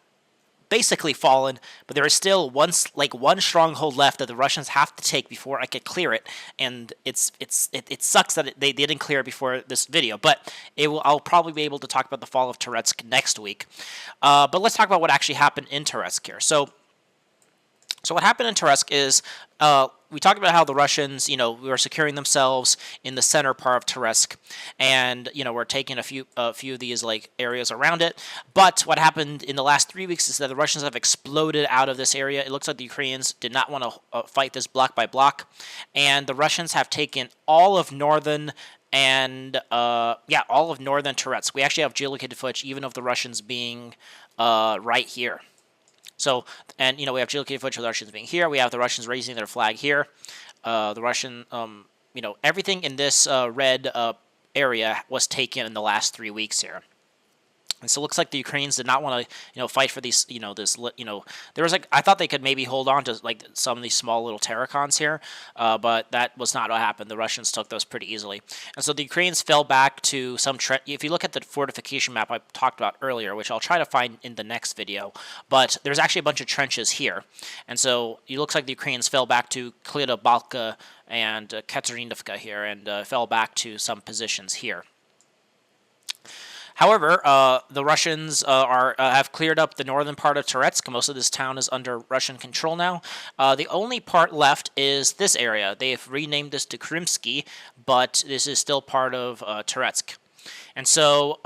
basically fallen, but there is still one stronghold left that the Russians have to take before I could clear it, and it sucks that they didn't clear it before this video. But I'll probably be able to talk about the fall of Toretsk next week. But let's talk about what actually happened in Toretsk here. So what happened in Toretsk is we talked about how the Russians, were securing themselves in the center part of Toretsk, and we're taking a few of these areas around it. But what happened in the last 3 weeks is that the Russians have exploded out of this area. It looks like the Ukrainians did not want to fight this block by block, and the Russians have taken all of northern all of northern Toretsk. We actually have geolocated footage even of the Russians being right here. So, and we have geolocated footage of the Russians being here. We have the Russians raising their flag here. The Russian, everything in this red area was taken in the last 3 weeks here. And so it looks like the Ukrainians did not want to, fight for these, there was I thought they could maybe hold on to some of these small little Terracons here, but that was not what happened. The Russians took those pretty easily. And so the Ukrainians fell back to some, if you look at the fortification map I talked about earlier, which I'll try to find in the next video, but there's actually a bunch of trenches here. And so it looks like the Ukrainians fell back to Klida Balka and Katerinovka here, and fell back to some positions here. However, the Russians have cleared up the northern part of Toretsk. Most of this town is under Russian control now. The only part left is this area. They have renamed this to Krymsky, but this is still part of Toretsk. And so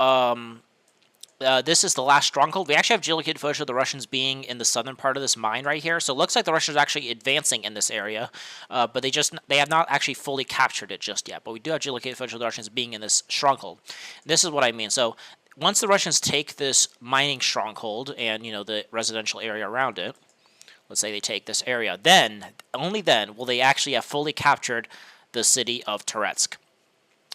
this is the last stronghold. We actually have geolocated footage of the Russians being in the southern part of this mine right here. So it looks like the Russians are actually advancing in this area, but they have not actually fully captured it just yet. But we do have geolocated footage of the Russians being in this stronghold. This is what I mean. So once the Russians take this mining stronghold and the residential area around it, let's say they take this area, then only then will they actually have fully captured the city of Toretsk.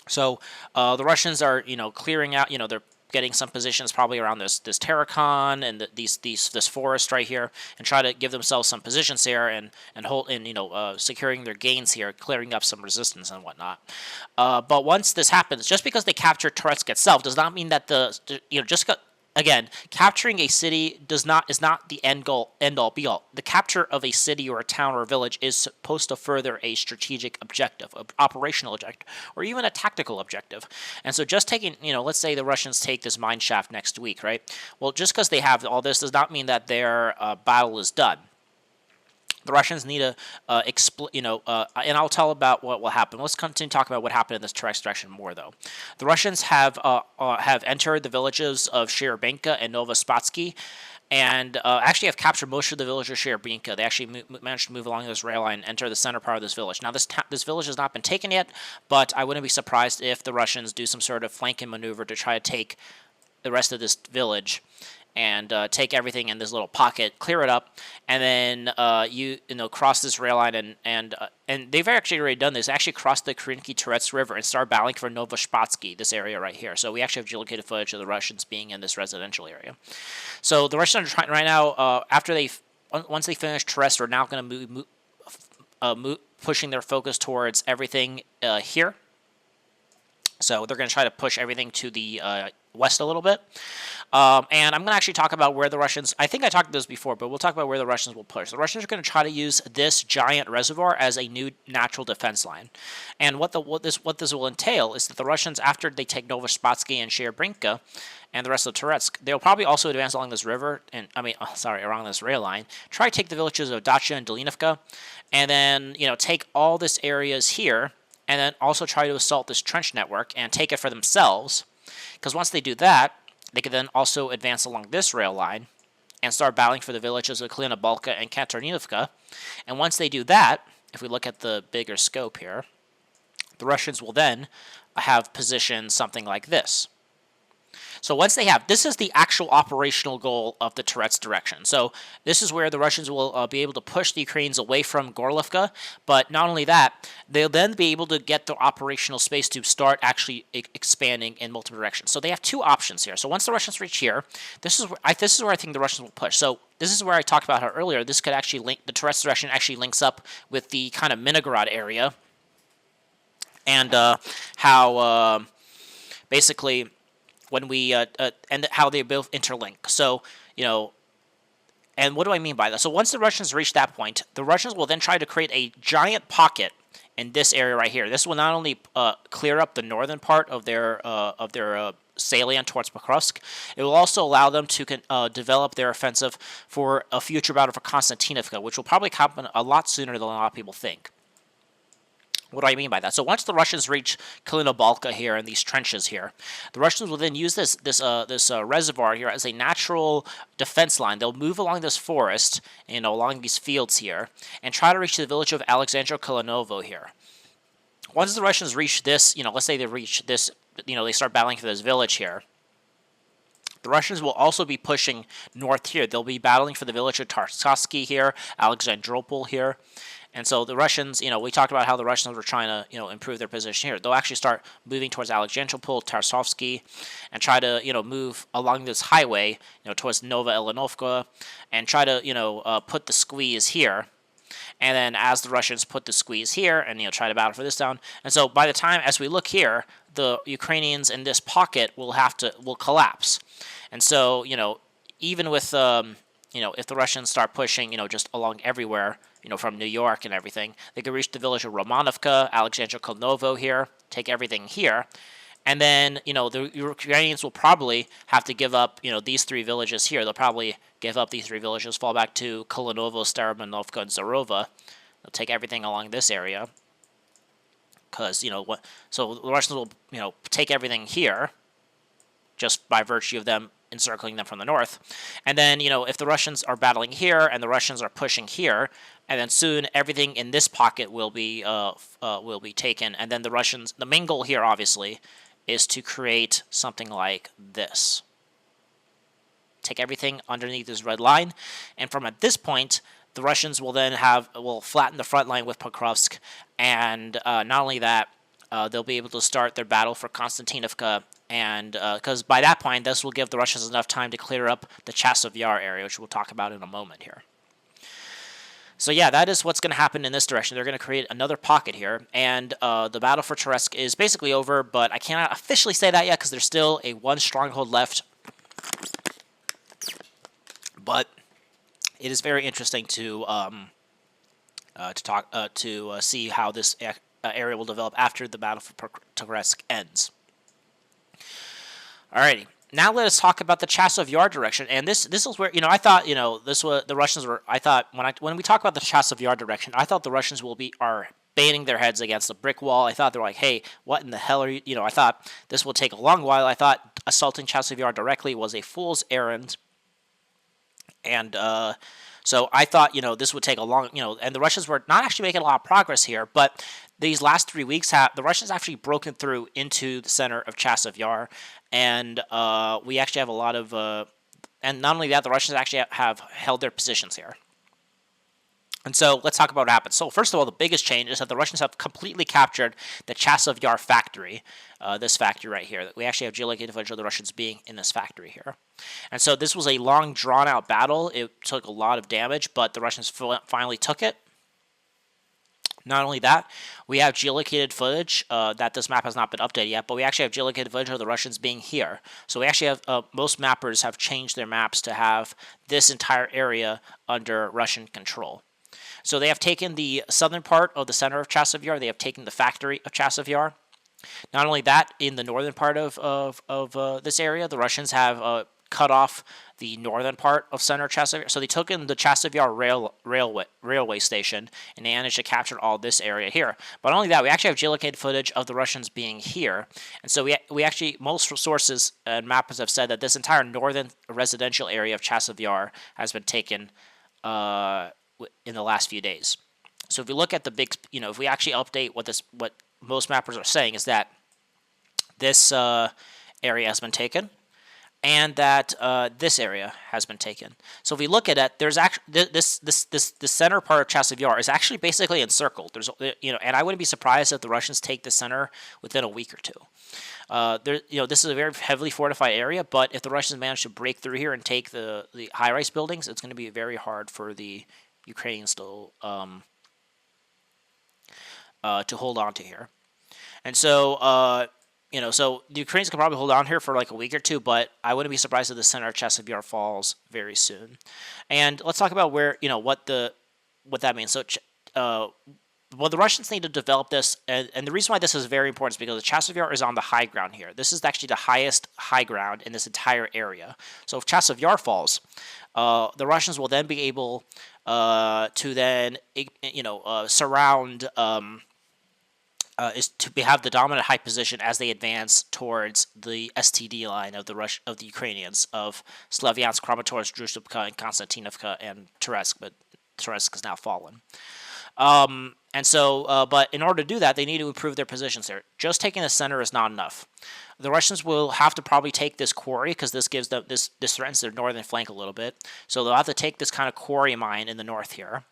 So the Russians are clearing out. They're getting some positions probably around this Terrakon and this forest right here, and try to give themselves some positions here and hold securing their gains here, clearing up some resistance and whatnot. But once this happens, just because they capture Toretsk itself does not mean that again, capturing a city is not the end all be all. The capture of a city or a town or a village is supposed to further a strategic objective, an operational objective, or even a tactical objective. And so just taking, let's say the Russians take this mine shaft next week, right? Well, just because they have all this does not mean that their battle is done. The Russians need to and I'll tell about what will happen. Let's continue to talk about what happened in this Toretsk direction more, though. The Russians have entered the villages of Sherebenka and Novospatsky, and actually have captured most of the village of Sherebenka. They actually managed to move along this rail line and enter the center part of this village. Now, this village has not been taken yet, but I wouldn't be surprised if the Russians do some sort of flanking maneuver to try to take the rest of this village and take everything in this little pocket, clear it up, and then cross this rail line and they've actually already done this. Actually crossed the Kurakhove River and start battling for Novospatsky, this area right here. So we actually have geolocated footage of the Russians being in this residential area. So the Russians are trying right now. Once they finish Toretsk, are now going to move, pushing their focus towards everything here. So they're going to try to push everything to the west a little bit. And I'm going to actually talk about where the Russians, I think I talked about this before, but we'll talk about where the Russians will push. The Russians are going to try to use this giant reservoir as a new natural defense line. And what this will entail is that the Russians, after they take Novospatsky and Sherebrinka and the rest of Toretsk, they'll probably also advance along this river, along this rail line, try to take the villages of Dacha and Dolinovka, and then, take all this areas here, and then also try to assault this trench network and take it for themselves. Because once they do that, they can then also advance along this rail line and start battling for the villages of Klinobalka and Katerninovka. And once they do that, if we look at the bigger scope here, the Russians will then have positioned something like this. So once they have, this is the actual operational goal of the Toretsk direction. So this is where the Russians will be able to push the Ukrainians away from Gorlovka, but not only that, they'll then be able to get the operational space to start actually expanding in multiple directions. So they have two options here. So once the Russians reach here, this is where I think the Russians will push. So this is where I talked about how earlier this could actually link, the Toretsk direction actually links up with the kind of Minograd area, and how basically when we and how they both interlink. So, and what do I mean by that? So once the Russians reach that point, the Russians will then try to create a giant pocket in this area right here. This will not only clear up the northern part of their salient towards Pokrovsk, it will also allow them to develop their offensive for a future battle for Konstantinovka, which will probably happen a lot sooner than a lot of people think. What do I mean by that? So once the Russians reach Klinobalka here and these trenches here, the Russians will then use this reservoir here as a natural defense line. They'll move along this forest, along these fields here, and try to reach the village of Alexandro Kalanovo here. Once the Russians reach this, let's say they reach this, they start battling for this village here. The Russians will also be pushing north here. They'll be battling for the village of Tartsovsky here, Alexandropol here. And so the Russians, we talked about how the Russians were trying to, improve their position here. They'll actually start moving towards Alexandropol, Tartsovsky, and try to, move along this highway, towards Nova Elenovka, and try to, put the squeeze here. And then as the Russians put the squeeze here and, try to battle for this down. And so by the time, as we look here, the Ukrainians in this pocket will collapse. And so, even with, if the Russians start pushing, just along everywhere, from New York and everything, they could reach the village of Romanovka, Alexandro Kolnovo here, take everything here, And then, the Ukrainians will probably have to give up, these 3 villages here. They'll probably give up these 3 villages, fall back to Kolanovo, Staromanovka, and Zarova. They'll take everything along this area. Because, so the Russians will, take everything here, just by virtue of them encircling them from the north. And then, if the Russians are battling here and the Russians are pushing here, and then soon everything in this pocket will be taken. And then the main goal here, obviously, is to create something like this. Take everything underneath this red line, and from at this point, the Russians will then will flatten the front line with Pokrovsk, and not only that, they'll be able to start their battle for Konstantinovka, and because by that point, this will give the Russians enough time to clear up the Chasiv Yar area, which we'll talk about in a moment here. So yeah, that is what's going to happen in this direction. They're going to create another pocket here, and the battle for Toretsk is basically over, but I cannot officially say that yet because there's still a 1 stronghold left. But it is very interesting to see how this area will develop after the battle for Toretsk ends. Alrighty. Now let us talk about the Chasiv Yar direction, and this is where I thought this was the Russians were. I thought when we talk about the Chasiv Yar direction, I thought the Russians are banging their heads against a brick wall. I thought they're like, hey, what in the hell are you? I thought this will take a long while. I thought assaulting Chasiv Yar directly was a fool's errand, and so I thought this would take a long and the Russians were not actually making a lot of progress here, but these last 3 weeks the Russians actually broken through into the center of Chasiv Yar. And we actually have a lot of, and not only that, the Russians actually have held their positions here. And so let's talk about what happened. So first of all, the biggest change is that the Russians have completely captured the Chasiv Yar factory, this factory right here. We actually have geolocated footage of the Russians being in this factory here. And so this was a long, drawn-out battle. It took a lot of damage, but the Russians finally took it. Not only that, we have geolocated footage that this map has not been updated yet, but we actually have geolocated footage of the Russians being here. So we actually have, most mappers have changed their maps to have this entire area under Russian control. So they have taken the southern part of the center of Chasiv Yar. They have taken the factory of Chasiv Yar. Not only that, in the northern part of this area, the Russians have cut off the northern part of center Chasiv Yar. So they took in the Chasiv Yar railway station, and they managed to capture all this area here. But not only that, we actually have geolocated footage of the Russians being here. And so we actually, most sources and mappers have said that this entire northern residential area of Chasiv Yar has been taken in the last few days. So if you look at the big, if we actually update what most mappers are saying is that this area has been taken, and that this area has been taken. So if we look at it, there's actually this center part of Chasiv Yar is actually basically encircled. There's and I wouldn't be surprised if the Russians take the center within a week or two. This is a very heavily fortified area, but if the Russians manage to break through here and take the high-rise buildings, it's going to be very hard for the Ukrainians to hold on to here. And so so the Ukrainians can probably hold on here for like a week or two, but I wouldn't be surprised if the center of Chasiv Yar falls very soon. And let's talk about where what that means. So the Russians need to develop this, and the reason why this is very important is because the Chasiv Yar is on the high ground here. This is actually the highest high ground in this entire area. So if Chasiv Yar falls, the Russians will then be able to then surround. Is to have the dominant high position as they advance towards the STD line of the Ukrainians of Slavyansk, Kramatorsk, Druzhkivka, and Konstantinovka, and Toretsk, but Toretsk has now fallen. And so, but in order to do that, they need to improve their positions there. Just taking the center is not enough. The Russians will have to probably take this quarry because this gives them this threatens their northern flank a little bit. So they'll have to take this kind of quarry mine in the north here.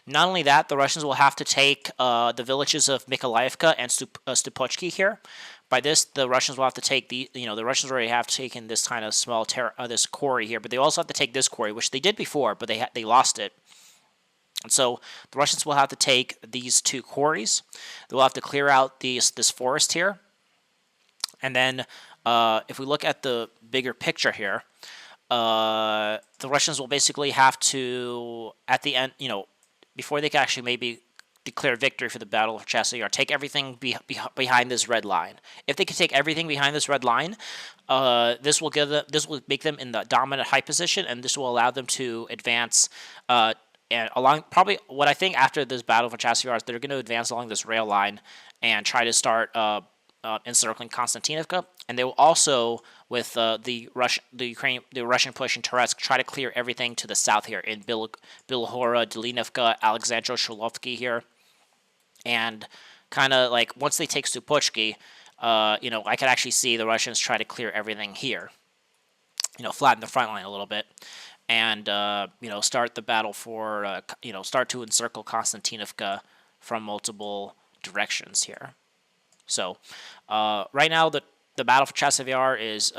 Not only that, the Russians will have to take the villages of Mykolaievka and Stupochki here. By this, the Russians will have to take the Russians already have taken this kind of small this quarry here, but they also have to take this quarry, which they did before, but they lost it. And so the Russians will have to take these two quarries. They will have to clear out this forest here, and then if we look at the bigger picture here, the Russians will basically have to at the end, before they can actually maybe declare victory for the Battle of Chasiv Yar. Take everything behind this red line. If they can take everything behind this red line, this will make them in the dominant high position, and this will allow them to advance. And along probably what I think after this Battle for Chasiv Yar, they're going to advance along this rail line and try to start encircling Konstantinovka, and they will also, with the Russian push in Toretsk, try to clear everything to the south here in Bilhora, Delinovka, Alexandro Shulovsky here, and kind of like once they take Stupochki, I could actually see the Russians try to clear everything here, flatten the front line a little bit, and start the battle for start to encircle Konstantinovka from multiple directions here. So right now the battle for Chasiv Yar is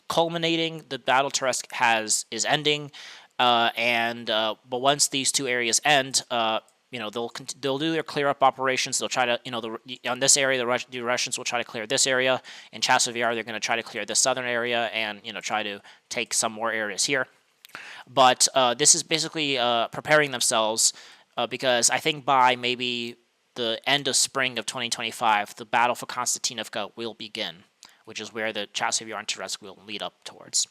culminating. The battle Toretsk is ending, but once these two areas end, they'll do their clear up operations. They'll try to on this area the Russians will try to clear this area. In Chasiv Yar they're going to try to clear this southern area and try to take some more areas here. But this is basically preparing themselves because I think by maybe the end of spring of 2025, the battle for Konstantinovka will begin, which is where the Chasiv Yar and Toretsk will lead up towards.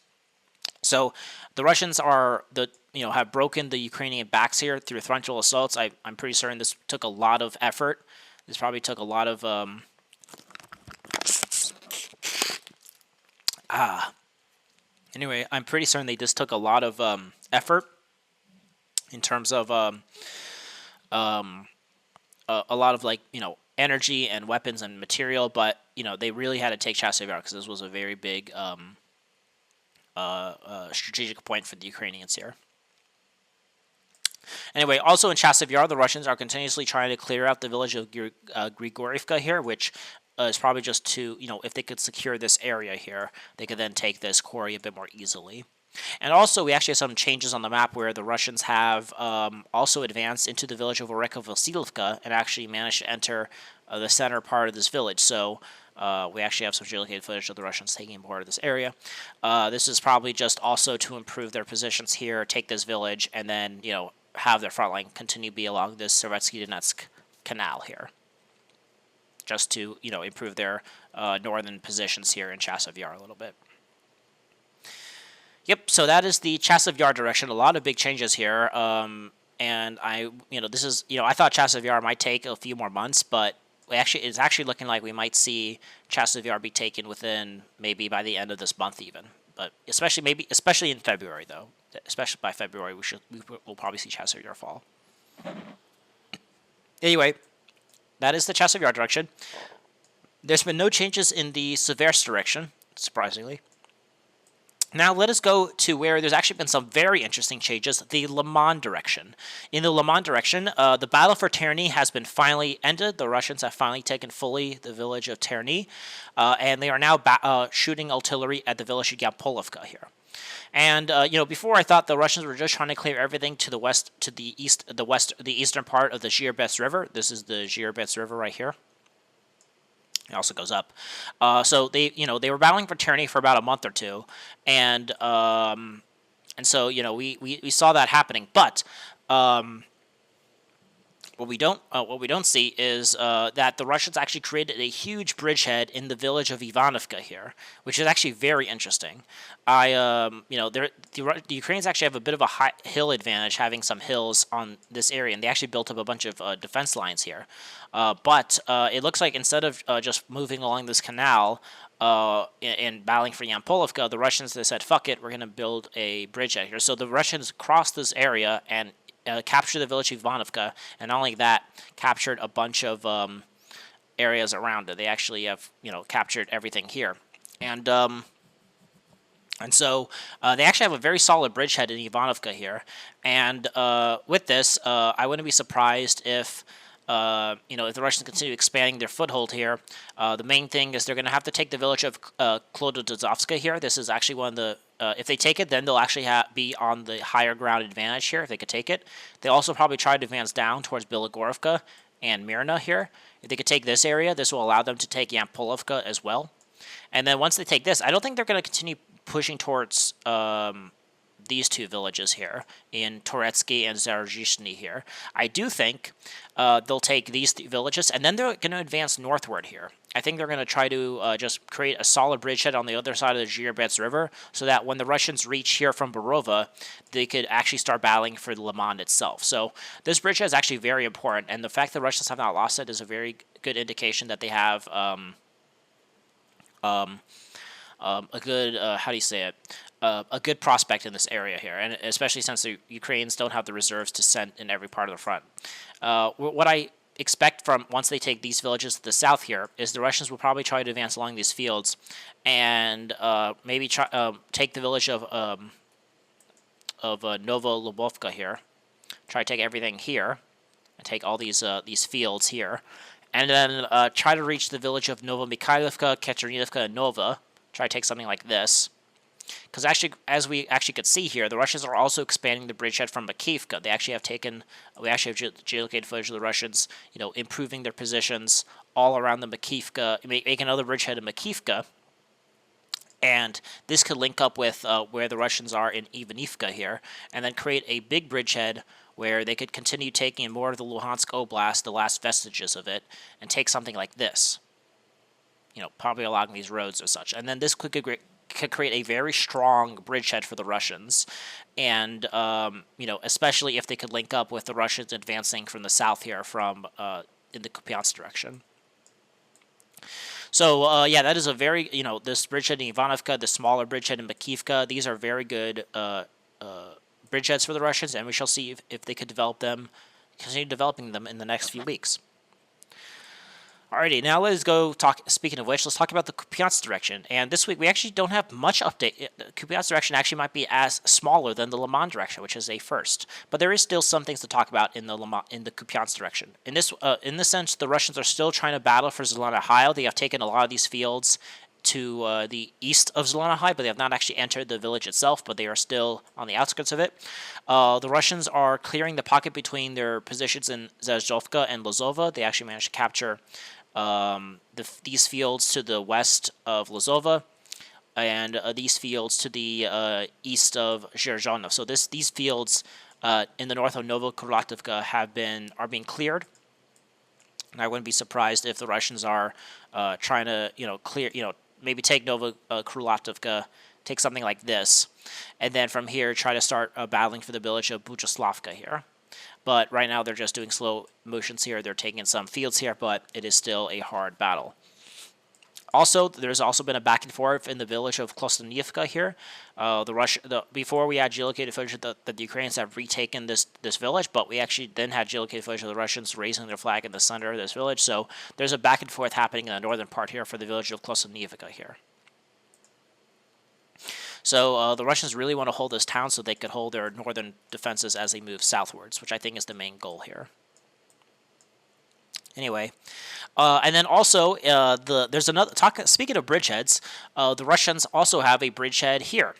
So the Russians have broken the Ukrainian backs here through frontal assaults. I'm pretty certain this took a lot of effort. This probably took a lot of Anyway, I'm pretty certain this took a lot of effort in terms of a lot of energy and weapons and material, but they really had to take Chasiv Yar because this was a very big strategic point for the Ukrainians here. Anyway, also in Chasiv Yar, the Russians are continuously trying to clear out the village of Grigorivka here, which is probably just to, if they could secure this area here, they could then take this quarry a bit more easily. And also, we actually have some changes on the map where the Russians have also advanced into the village of Velyka and actually managed to enter the center part of this village. So we actually have some geolocated footage of the Russians taking part of this area. This is probably just also to improve their positions here, take this village, and then, have their front line continue to be along this Sovetski Donetsk canal here, just to, improve their northern positions here in Chasiv Yar a little bit. Yep, so that is the Chasiv Yar direction. A lot of big changes here, and I thought Chasiv Yar might take a few more months, but it's actually looking like we might see Chasiv Yar be taken within maybe by the end of this month even. But especially in February though, especially by February we'll probably see Chasiv Yar fall. Anyway, that is the Chasiv Yar direction. There's been no changes in the Seversk direction, surprisingly. Now let us go to where there's actually been some very interesting changes, the Le Mans direction. In the Le Mans direction, the battle for Terny has been finally ended. The Russians have finally taken fully the village of Terny, and they are now shooting artillery at the village of Yampolovka here. And before I thought the Russians were just trying to clear everything to the west, to the east, the eastern part of the Zhirbets River. This is the Zhirbets River right here. It also goes up. So they were battling for Terny for about a month or two, and so we saw that happening. But what we don't see is that the Russians actually created a huge bridgehead in the village of Ivanovka here, which is actually very interesting. The Ukrainians actually have a bit of a high hill advantage, having some hills on this area, and they actually built up a bunch of defense lines here. But it looks like instead of just moving along this canal and battling for Yampolovka, the Russians, they said, fuck it, we're going to build a bridgehead here. So the Russians crossed this area and captured the village of Ivanovka, and not only that, captured a bunch of areas around it. They actually have, captured everything here. And so they actually have a very solid bridgehead in Ivanovka here. And with this, I wouldn't be surprised if if the Russians continue expanding their foothold here. The main thing is they're going to have to take the village of Klododozovska here. This is actually one of the if they take it, then they'll actually be on the higher ground advantage here if they could take it. They'll also probably try to advance down towards Bilogorovka and Mirna here. If they could take this area, this will allow them to take Yampolovka as well. And then once they take this, I don't think they're going to continue pushing towards these two villages here in Toretsk and Zarozhny here. I do think they'll take these villages, and then they're going to advance northward here. I think they're going to try to just create a solid bridgehead on the other side of the Zhirobets River, so that when the Russians reach here from Borova, they could actually start battling for the Liman itself. So this bridgehead is actually very important, and the fact that the Russians have not lost it is a very good indication that they have a good, how do you say it, a good prospect in this area here, and especially since the Ukrainians don't have the reserves to send in every part of the front. What I expect from once they take these villages to the south here is the Russians will probably try to advance along these fields and maybe try take the village of Novosilka here, try to take everything here, and take all these fields here, and then try to reach the village of Novomikhailivka, Keternivka, and Nova. Try to take something like this. Because actually, as we actually could see here, the Russians are also expanding the bridgehead from Makivka. They actually have taken, we actually have geolocated footage of the Russians, improving their positions all around the Makivka, make another bridgehead in Makivka. And this could link up with where the Russians are in Ivanivka here, and then create a big bridgehead where they could continue taking more of the Luhansk Oblast, the last vestiges of it, and take something like this. Probably along these roads or such. And then this could create a very strong bridgehead for the Russians. And, especially if they could link up with the Russians advancing from the south here from in the Kupiansk direction. So, yeah, that is a very, this bridgehead in Ivanovka, the smaller bridgehead in Makivka, these are very good bridgeheads for the Russians, and we shall see if they could continue developing them in the next few weeks. Alrighty, now let's go talk. Speaking of which, let's talk about the Kupiansk direction. And this week we actually don't have much update. The Kupiansk direction actually might be as smaller than the Liman direction, which is a first. But there is still some things to talk about in the Kupiansk direction. In this sense, the Russians are still trying to battle for Zelena High. They have taken a lot of these fields to the east of Zelena High, but they have not actually entered the village itself, but they are still on the outskirts of it. The Russians are clearing the pocket between their positions in Zazovka and Lozova. They actually managed to capture these fields to the west of Lozova, and these fields to the east of Zherzhanov. So these fields in the north of Novokurakhove are being cleared. And I wouldn't be surprised if the Russians are trying to clear, maybe take Novokurakhove, take something like this, and then from here try to start battling for the village of Bujaslavka here. But right now they're just doing slow motions here. They're taking some fields here, but it is still a hard battle. Also, there's also been a back and forth in the village of Klosteniivka here. Before we had geolocated footage that the Ukrainians have retaken this village, but we actually then had geolocated footage of the Russians raising their flag in the center of this village. So there's a back and forth happening in the northern part here for the village of Klosteniivka here. So the Russians really want to hold this town so they could hold their northern defenses as they move southwards, which I think is the main goal here. Anyway, and then also there's another speaking of bridgeheads, the Russians also have a bridgehead here.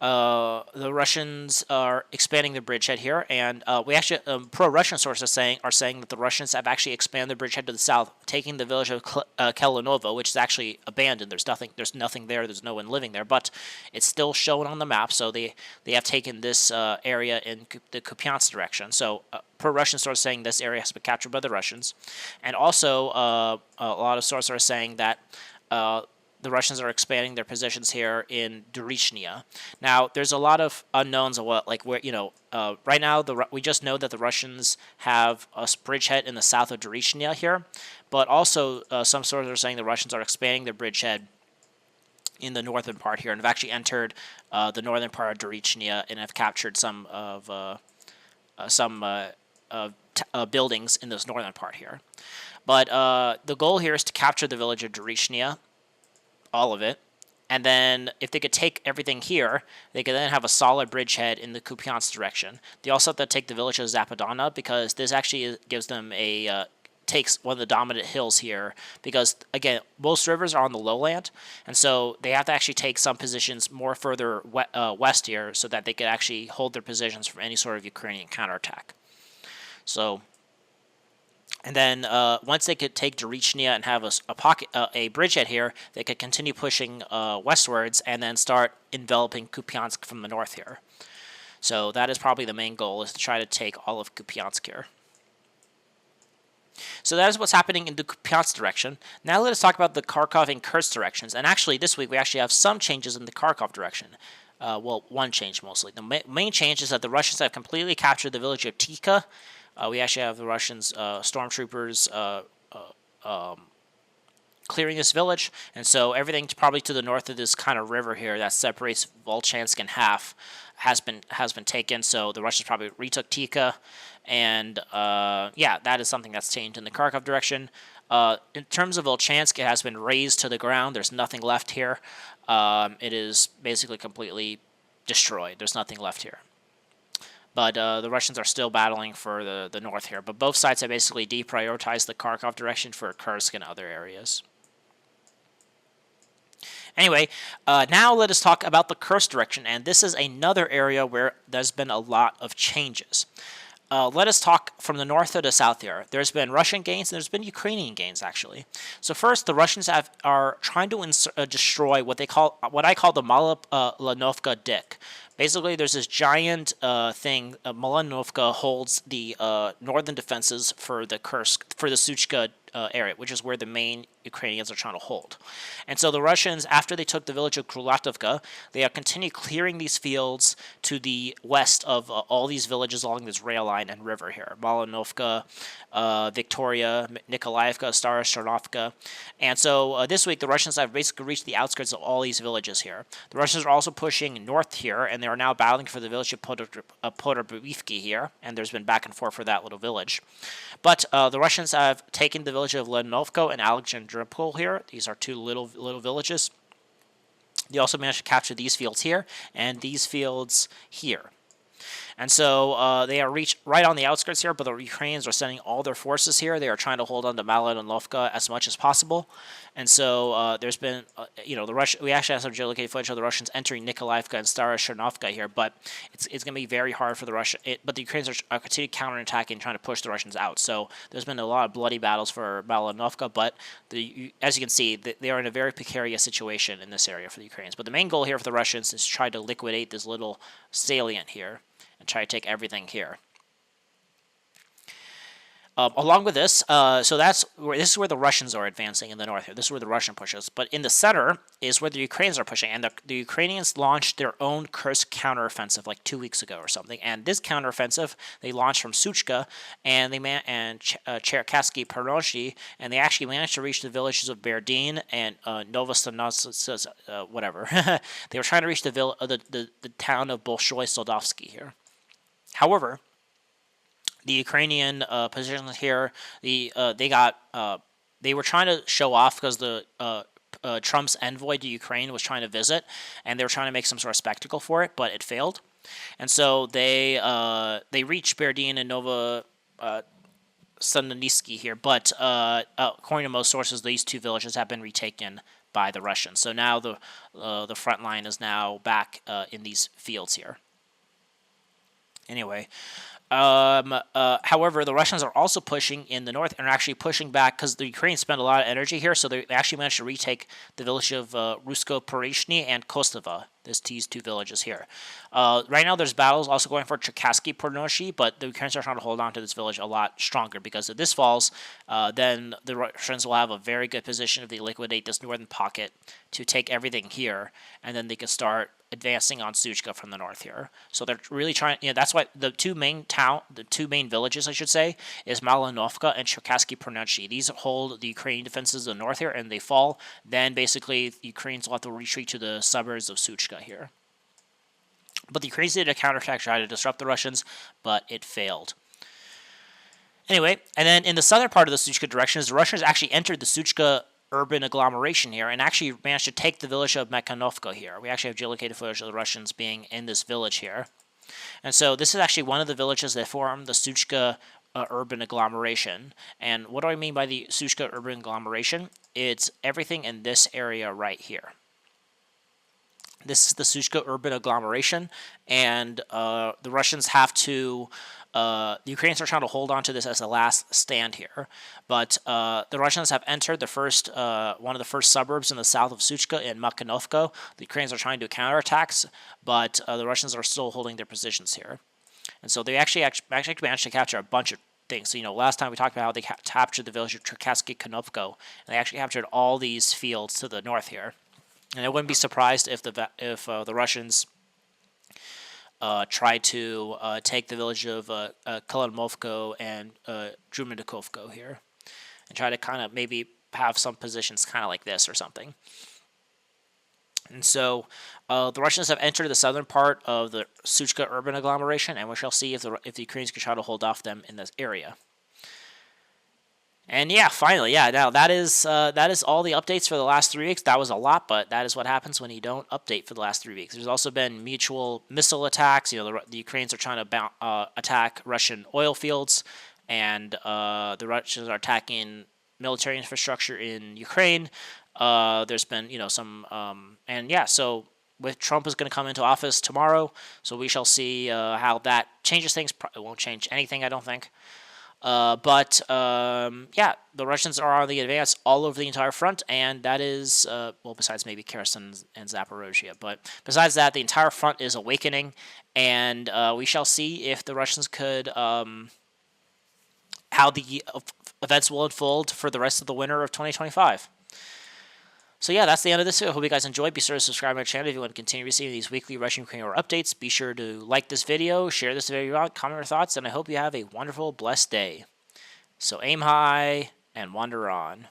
The Russians are expanding the bridgehead here, and we actually pro-Russian sources are saying that the Russians have actually expanded the bridgehead to the south, taking the village of Kelinovo, which is actually abandoned. There's nothing there. There's no one living there, but it's still shown on the map. So they have taken this area in the Kupiansk direction. So pro-Russian sources saying this area has been captured by the Russians, and also a lot of sources are saying that the Russians are expanding their positions here in Durichnia. Now, there's a lot of unknowns of right now we just know that the Russians have a bridgehead in the south of Durichnia here, but also some sources are saying the Russians are expanding their bridgehead in the northern part here and have actually entered the northern part of Durichnia and have captured some buildings in this northern part here. But the goal here is to capture the village of Durichnia, all of it, and then if they could take everything here, they could then have a solid bridgehead in the Kupiansk direction. They also have to take the village of Zapadana, because this actually gives them takes one of the dominant hills here, because again, most rivers are on the lowland, and so they have to actually take some positions more further west here so that they could actually hold their positions from any sort of Ukrainian counterattack. So, and then once they could take Durichnia and have a bridgehead here, they could continue pushing westwards and then start enveloping Kupiansk from the north here. So that is probably the main goal, is to try to take all of Kupiansk here. So that is what's happening in the Kupiansk direction. Now let us talk about the Kharkov and Kursk directions. And actually, this week we actually have some changes in the Kharkov direction. Well, one change mostly. The main change is that the Russians have completely captured the village of Tika. We actually have the Russians stormtroopers clearing this village, and so everything probably to the north of this kind of river here that separates Volchansk in half has been taken. So the Russians probably retook Tika, and yeah, that is something that's changed in the Kharkov direction. In terms of Volchansk, it has been razed to the ground. There's nothing left here. It is basically completely destroyed. There's nothing left here. But the Russians are still battling for the north here. But both sides have basically deprioritized the Kharkov direction for Kursk and other areas. Anyway, now let us talk about the Kursk direction. And this is another area where there's been a lot of changes. Let us talk from the north to the south here. There's been Russian gains and there's been Ukrainian gains, actually. So first, the Russians are trying to destroy what I call the Mala-Lanovka Dik. Basically, there's this giant thing. Mala-Lanovka holds the northern defenses for the Kursk, for the Suchka area, which is where the main Ukrainians are trying to hold. And so the Russians, after they took the village of Kurakhove, they are continuing clearing these fields to the west of all these villages along this rail line and river here. Mala-Lanovka, Victoria, Nikolaevka, Stara Chernovka. And so this week, the Russians have basically reached the outskirts of all these villages here. The Russians are also pushing north here, and they are now battling for the village of Podobivki here, and there's been back and forth for that little village. But the Russians have taken the village of Lenovko and Alexandropol here. These are two little villages. They also managed to capture these fields here and these fields here. And so they are reached right on the outskirts here, but the Ukrainians are sending all their forces here. They are trying to hold on to Mala-Lanovka as much as possible. And so there's been, we actually have some geolocated footage of the Russians entering Nikolaevka and Stara Chernovka here, but it's going to be very hard for the but the Ukrainians are continuing counterattacking, trying to push the Russians out. So there's been a lot of bloody battles for Mala-Lanovka, but as you can see, they are in a very precarious situation in this area for the Ukrainians. But the main goal here for the Russians is to try to liquidate this little salient here and try to take everything here. Along with this, so this is where the Russians are advancing in the north here. This is where the Russian pushes. But in the center is where the Ukrainians are pushing. And the Ukrainians launched their own Kursk counteroffensive like 2 weeks ago or something. And this counteroffensive they launched from Suchka and Cherkassky Porozhny, and they actually managed to reach the villages of Berdin and Novosilka, whatever. They were trying to reach the town of Bolshoi Soldovsky here. However, the Ukrainian positions here, they were trying to show off because the Trump's envoy to Ukraine was trying to visit, and they were trying to make some sort of spectacle for it, but it failed. And so they reached Berdin and Novosilka here, but according to most sources, these two villages have been retaken by the Russians. So now the front line is now back in these fields here. Anyway. However, the Russians are also pushing in the north and are actually pushing back because the Ukrainians spent a lot of energy here, so they actually managed to retake the village of Rusko-Poreshny and Kostova, these two villages here. Right now, there's battles also going for Cherkassky Porozhny, but the Ukrainians are trying to hold on to this village a lot stronger because if this falls, then the Russians will have a very good position if they liquidate this northern pocket to take everything here, and then they can start advancing on Suchka from the north here. So they're really trying, that's why the two main villages, I should say, is Mala-Lanovka and Cherkassky Porozhny. These hold the Ukrainian defenses in the north here, and they fall. Then basically the Ukrainians will have to retreat to the suburbs of Suchka here. But the Ukrainians did a counterattack to try to disrupt the Russians, but it failed. Anyway, and then in the southern part of the Suchka direction, the Russians actually entered the Suchka urban agglomeration here and actually managed to take the village of Mekhanovka here. We actually have geolocated footage of the Russians being in this village here. And so this is actually one of the villages that form the Suchka urban agglomeration. And what do I mean by the Suchka urban agglomeration? It's everything in this area right here. This is the Suchka urban agglomeration, and the Russians have to The Ukrainians are trying to hold on to this as the last stand here, but the Russians have entered the first one of the first suburbs in the south of Suchka in Makhanovka. The Ukrainians are trying to counterattacks, but the Russians are still holding their positions here, and so they actually managed to capture a bunch of things. So, last time we talked about how they captured the village of Cherkassky Konopko, and they actually captured all these fields to the north here. And I wouldn't be surprised if the Russians try to take the village of Kalamovko and Drumidakovko here, and try to kind of maybe have some positions kind of like this or something. And so the Russians have entered the southern part of the Suchka urban agglomeration, and we shall see if the Ukrainians can try to hold off them in this area. And yeah, finally, now that is all the updates for the last 3 weeks. That was a lot, but that is what happens when you don't update for the last 3 weeks. There's also been mutual missile attacks. The Ukrainians are trying to attack Russian oil fields, and the Russians are attacking military infrastructure in Ukraine. There's been some so with Trump is going to come into office tomorrow, so we shall see how that changes things. It won't change anything, I don't think. But the Russians are on the advance all over the entire front, and that is, besides maybe Kherson and Zaporozhye. But besides that, the entire front is awakening, and we shall see if the Russians could, how the events will unfold for the rest of the winter of 2025. So yeah, that's the end of this video. I hope you guys enjoyed. Be sure to subscribe to my channel if you want to continue receiving these weekly Russian-Ukrainian War updates. Be sure to like this video, share this video out, comment your thoughts, and I hope you have a wonderful, blessed day. So aim high and wander on.